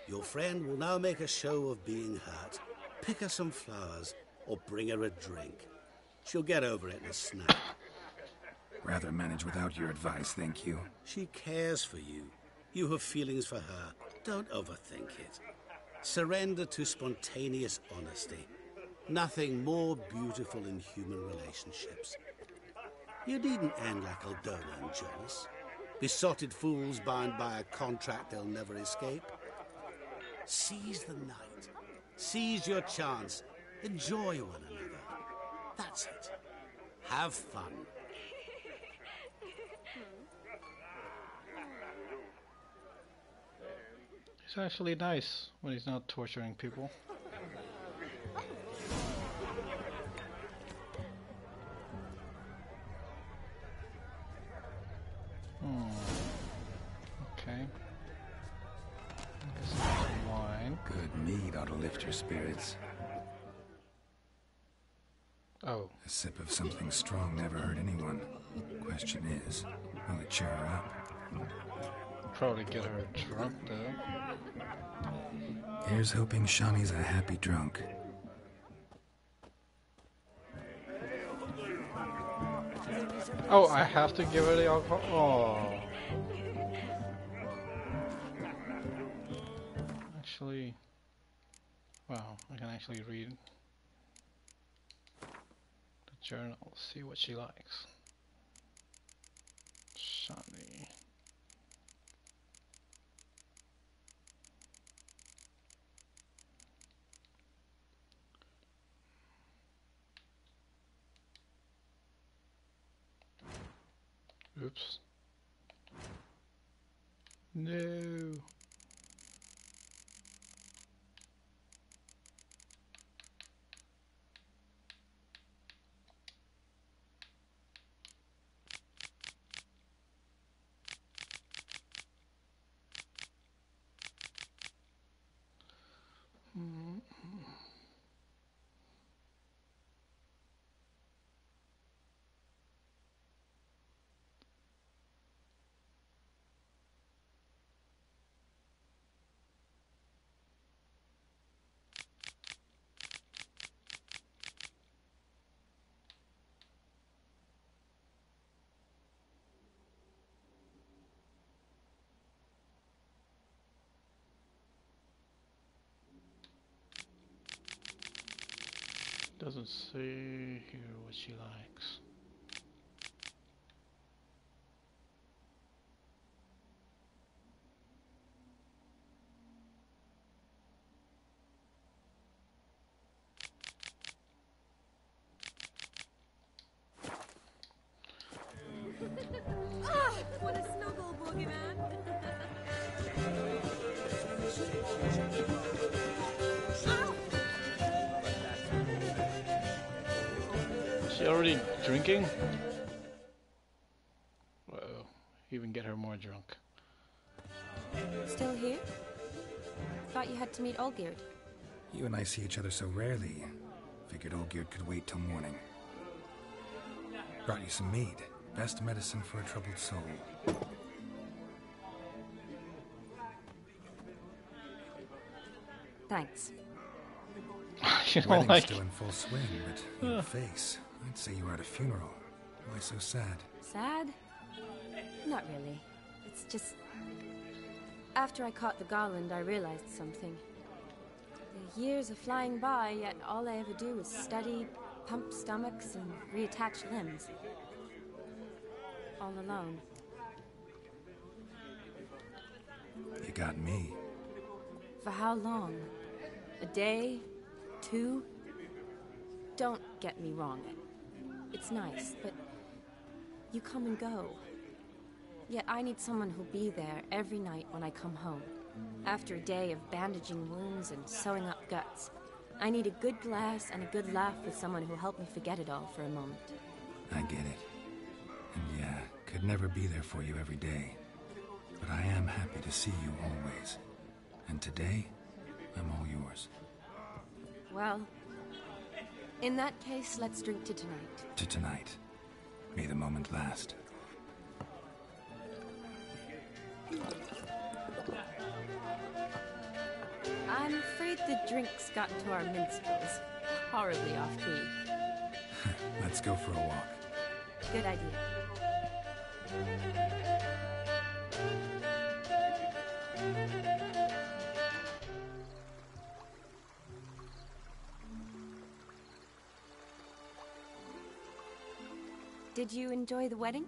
Your friend will now make a show of being hurt, pick her some flowers, or bring her a drink. She'll get over it in a snap. Rather manage without your advice, thank you. She cares for you. You have feelings for her. Don't overthink it. Surrender to spontaneous honesty. Nothing more beautiful in human relationships. You needn't end like Aldona and Jonas. Besotted fools bound by a contract they'll never escape. Seize the night. Seize your chance. Enjoy one another. That's it. Have fun. He's actually nice when he's not torturing people. Okay. Good mead ought to lift your spirits. Oh. A sip of something strong never hurt anyone. Question is, will it cheer her up? Probably get her drunk though. Here's hoping Shani's a happy drunk. Oh, I have to give her the alcohol? Oh. Actually, wow, I can actually read the journal, see what she likes. Shani. Oops. No. Doesn't say here what she likes. Ah, what a snuggle, boogeyman. Is she already drinking? Uh-oh. Even get her more drunk. Still here? Thought you had to meet Olgierd. You and I see each other so rarely. Figured Olgierd could wait till morning. Brought you some mead. Best medicine for a troubled soul. Thanks. You don't Wedding's like... still in full swing, but your face, I'd say you were at a funeral. Why so sad? Sad? Not really. It's just... After I caught the garland, I realized something. The years are flying by, yet all I ever do is study, pump stomachs, and reattach limbs. All alone. You got me. For how long? A day? 2? Don't get me wrong. It's nice, but you come and go. Yet I need someone who'll be there every night when I come home. After a day of bandaging wounds and sewing up guts, I need a good glass and a good laugh with someone who'll help me forget it all for a moment. I get it. And yeah, could never be there for you every day. But I am happy to see you always. And today, I'm all yours. Well, in that case, let's drink to tonight. To tonight. May the moment last. I'm afraid the drinks got to our minstrels. Horribly off-key. Let's go for a walk. Good idea. Did you enjoy the wedding?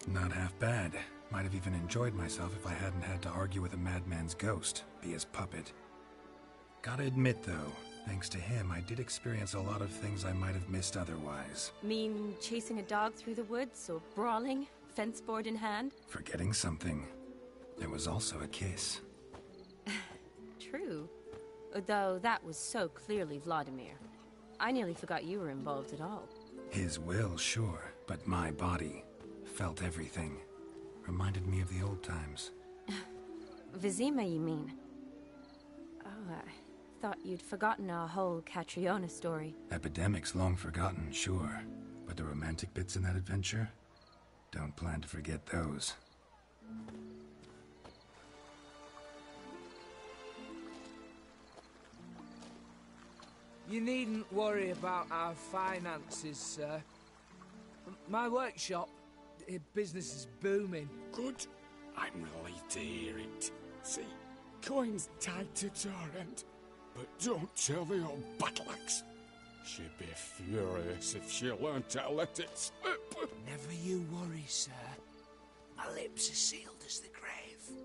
Not half bad. Might have even enjoyed myself if I hadn't had to argue with a madman's ghost, be his puppet. Gotta admit, though, thanks to him, I did experience a lot of things I might have missed otherwise. Mean chasing a dog through the woods, or brawling, fence board in hand? Forgetting something. There was also a kiss. True. Though that was so clearly Vlodimir. I nearly forgot you were involved at all. His will, sure. But my body felt everything. Reminded me of the old times. Vizima, you mean? Oh, I thought you'd forgotten our whole Catriona story. Epidemics long forgotten, sure. But the romantic bits in that adventure? Don't plan to forget those. You needn't worry about our finances, sir. My workshop, business is booming. Good. I'm relieved to hear it. See, coin's tied to Torrent, but don't tell the old battle-axe. She'd be furious if she learned to let it slip. Never you worry, sir. My lips are sealed as the grave.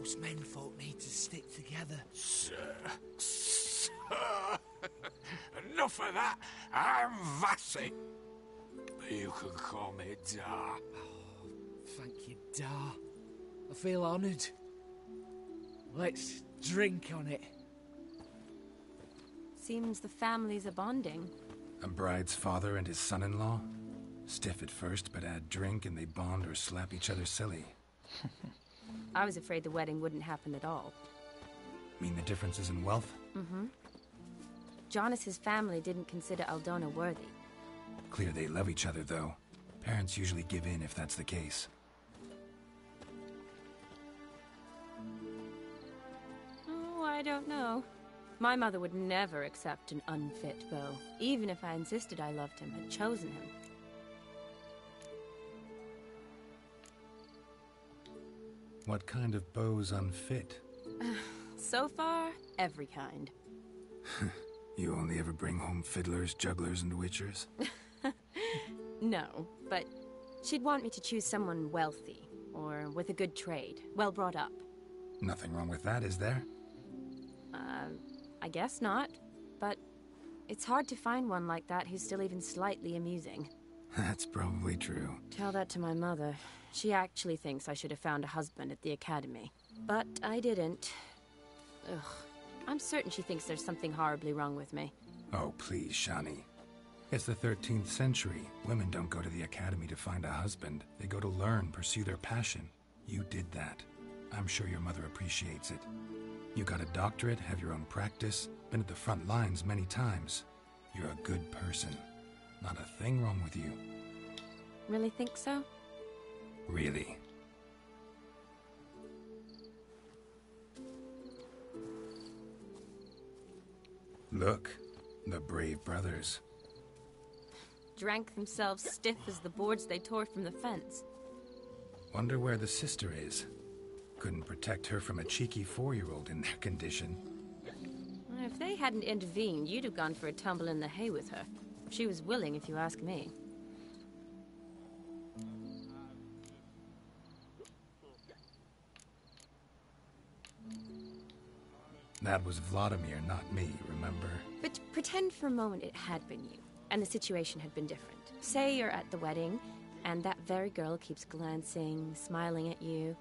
Us menfolk need to stick together. Sir. Enough of that. I'm Vassy. You can call me Dar. Oh, thank you, Dar. I feel honoured. Let's drink on it. Seems the families are bonding. A bride's father and his son-in-law? Stiff at first, but add drink and they bond or slap each other silly. I was afraid the wedding wouldn't happen at all. Mean the differences in wealth? Mm-hmm. Jonas's family didn't consider Aldona worthy. Clear they love each other, though. Parents usually give in if that's the case. Oh, I don't know. My mother would never accept an unfit beau, even if I insisted I loved him, had chosen him. What kind of beau's unfit? So far, every kind. You only ever bring home fiddlers, jugglers, and witchers? No, but she'd want me to choose someone wealthy, or with a good trade, well brought up. Nothing wrong with that, is there? I guess not, but it's hard to find one like that who's still even slightly amusing. That's probably true. Tell that to my mother. She actually thinks I should have found a husband at the academy. But I didn't. Ugh. I'm certain she thinks there's something horribly wrong with me. Oh, please, Shani. It's the 13th century. Women don't go to the academy to find a husband. They go to learn, pursue their passion. You did that. I'm sure your mother appreciates it. You got a doctorate, have your own practice, been at the front lines many times. You're a good person. Not a thing wrong with you. Really think so? Really. Look, the brave brothers. Drank themselves stiff as the boards they tore from the fence. Wonder where the sister is. Couldn't protect her from a cheeky 4-year-old in their condition. If they hadn't intervened, you'd have gone for a tumble in the hay with her. She was willing, if you ask me. That was Vlodimir, not me, remember? But pretend for a moment it had been you, and the situation had been different. Say you're at the wedding, and that very girl keeps glancing, smiling at you.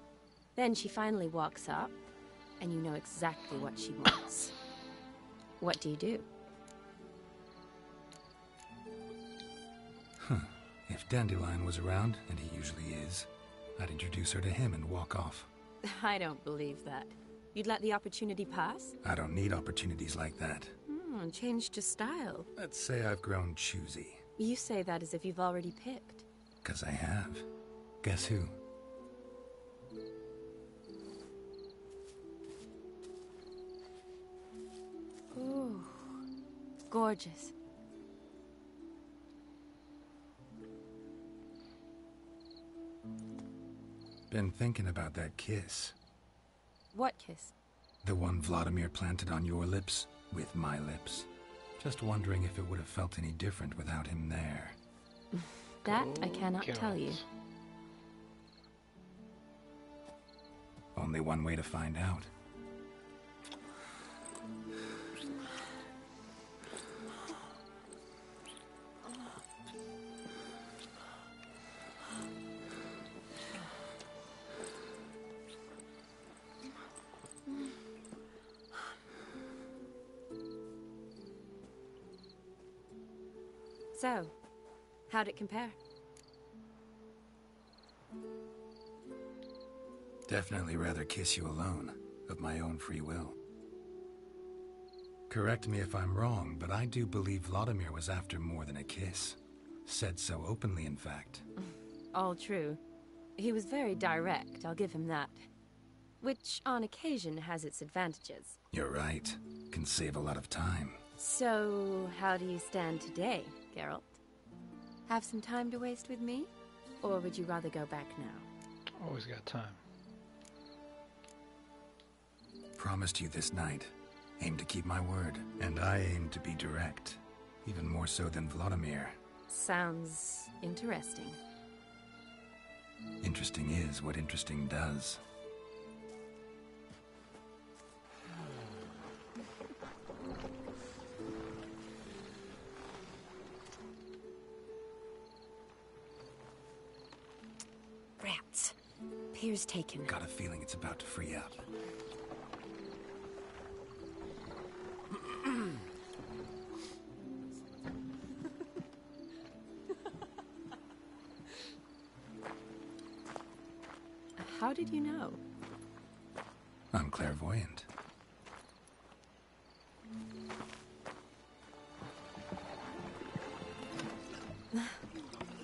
Then she finally walks up, and you know exactly what she wants. What do you do? If Dandelion was around, and he usually is, I'd introduce her to him and walk off. I don't believe that. You'd let the opportunity pass? I don't need opportunities like that. Changed your style. Let's say I've grown choosy. You say that as if you've already picked. 'Cause I have. Guess who? Ooh, gorgeous. Been thinking about that kiss. What kiss? The one Vlodimir planted on your lips, with my lips. Just wondering if it would have felt any different without him there. That I cannot tell you. Only one way to find out. So, how'd it compare? Definitely rather kiss you alone, of my own free will. Correct me if I'm wrong, but I do believe Vlodimir was after more than a kiss. Said so openly, in fact. All true. He was very direct, I'll give him that. Which, on occasion, has its advantages. You're right. Can save a lot of time. So, how do you stand today, Geralt? Have some time to waste with me? Or would you rather go back now? Always got time. Promised you this night. Aim to keep my word. And I aim to be direct. Even more so than Vlodimir. Sounds interesting. Interesting is what interesting does. Rats. Pier's taken. Got a feeling it's about to free up. How did you know? I'm clairvoyant.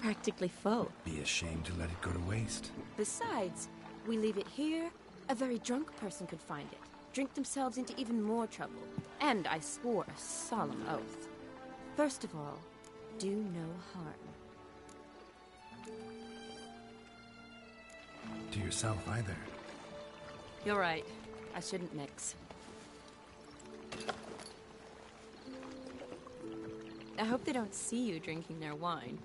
Practically full. Be ashamed to let it go to waste. Besides, we leave it here, a very drunk person could find it, drink themselves into even more trouble. And I swore a solemn oath. First of all, do no harm. To yourself either. You're right. I shouldn't mix. I hope they don't see you drinking their wine.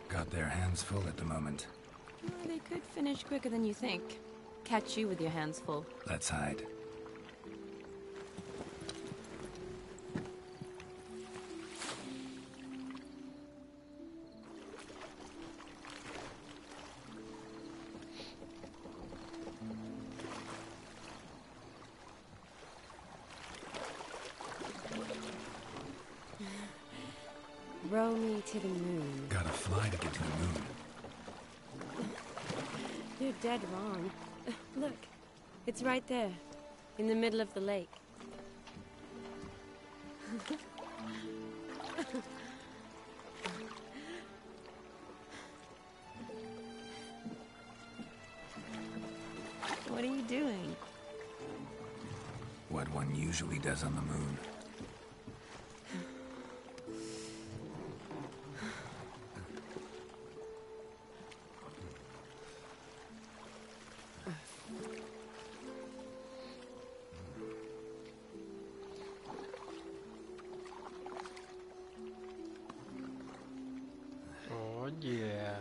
Got their hands full at the moment. They could finish quicker than you think. Catch you with your hands full. Let's hide. Row me to the moon. Gotta fly to get to the moon. You're dead wrong. Look, it's right there, in the middle of the lake. What are you doing? What one usually does on the moon. Oh yeah.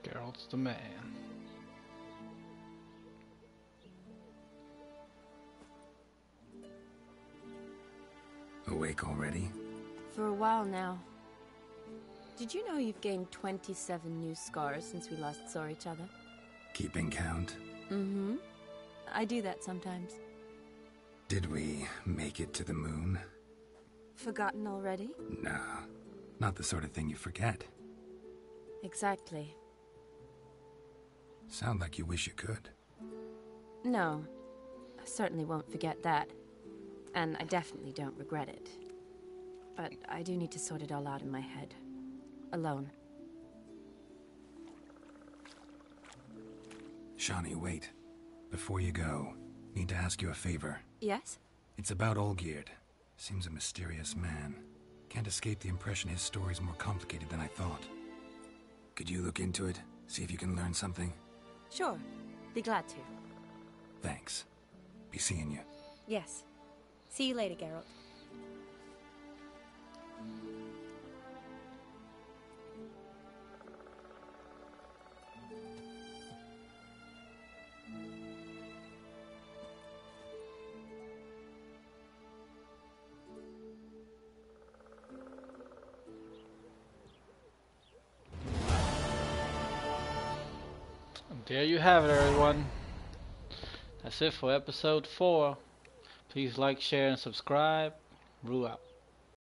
Geralt's the man. Awake already? For a while now. Did you know you've gained 27 new scars since we last saw each other? Keeping count? Mm-hmm. I do that sometimes. Did we make it to the moon? Forgotten already? Nah, not the sort of thing you forget. Exactly. Sound like you wish you could. No, I certainly won't forget that. And I definitely don't regret it. But I do need to sort it all out in my head. Alone. Shani, wait. Before you go, need to ask you a favor. Yes? It's about Olgierd. Seems a mysterious man. Can't escape the impression his story's more complicated than I thought. Could you look into it? See if you can learn something? Sure. Be glad to. Thanks. Be seeing you. Yes. See you later, Geralt. There you have it, everyone. That's it for episode 4. Please like, share, and subscribe. Rue out.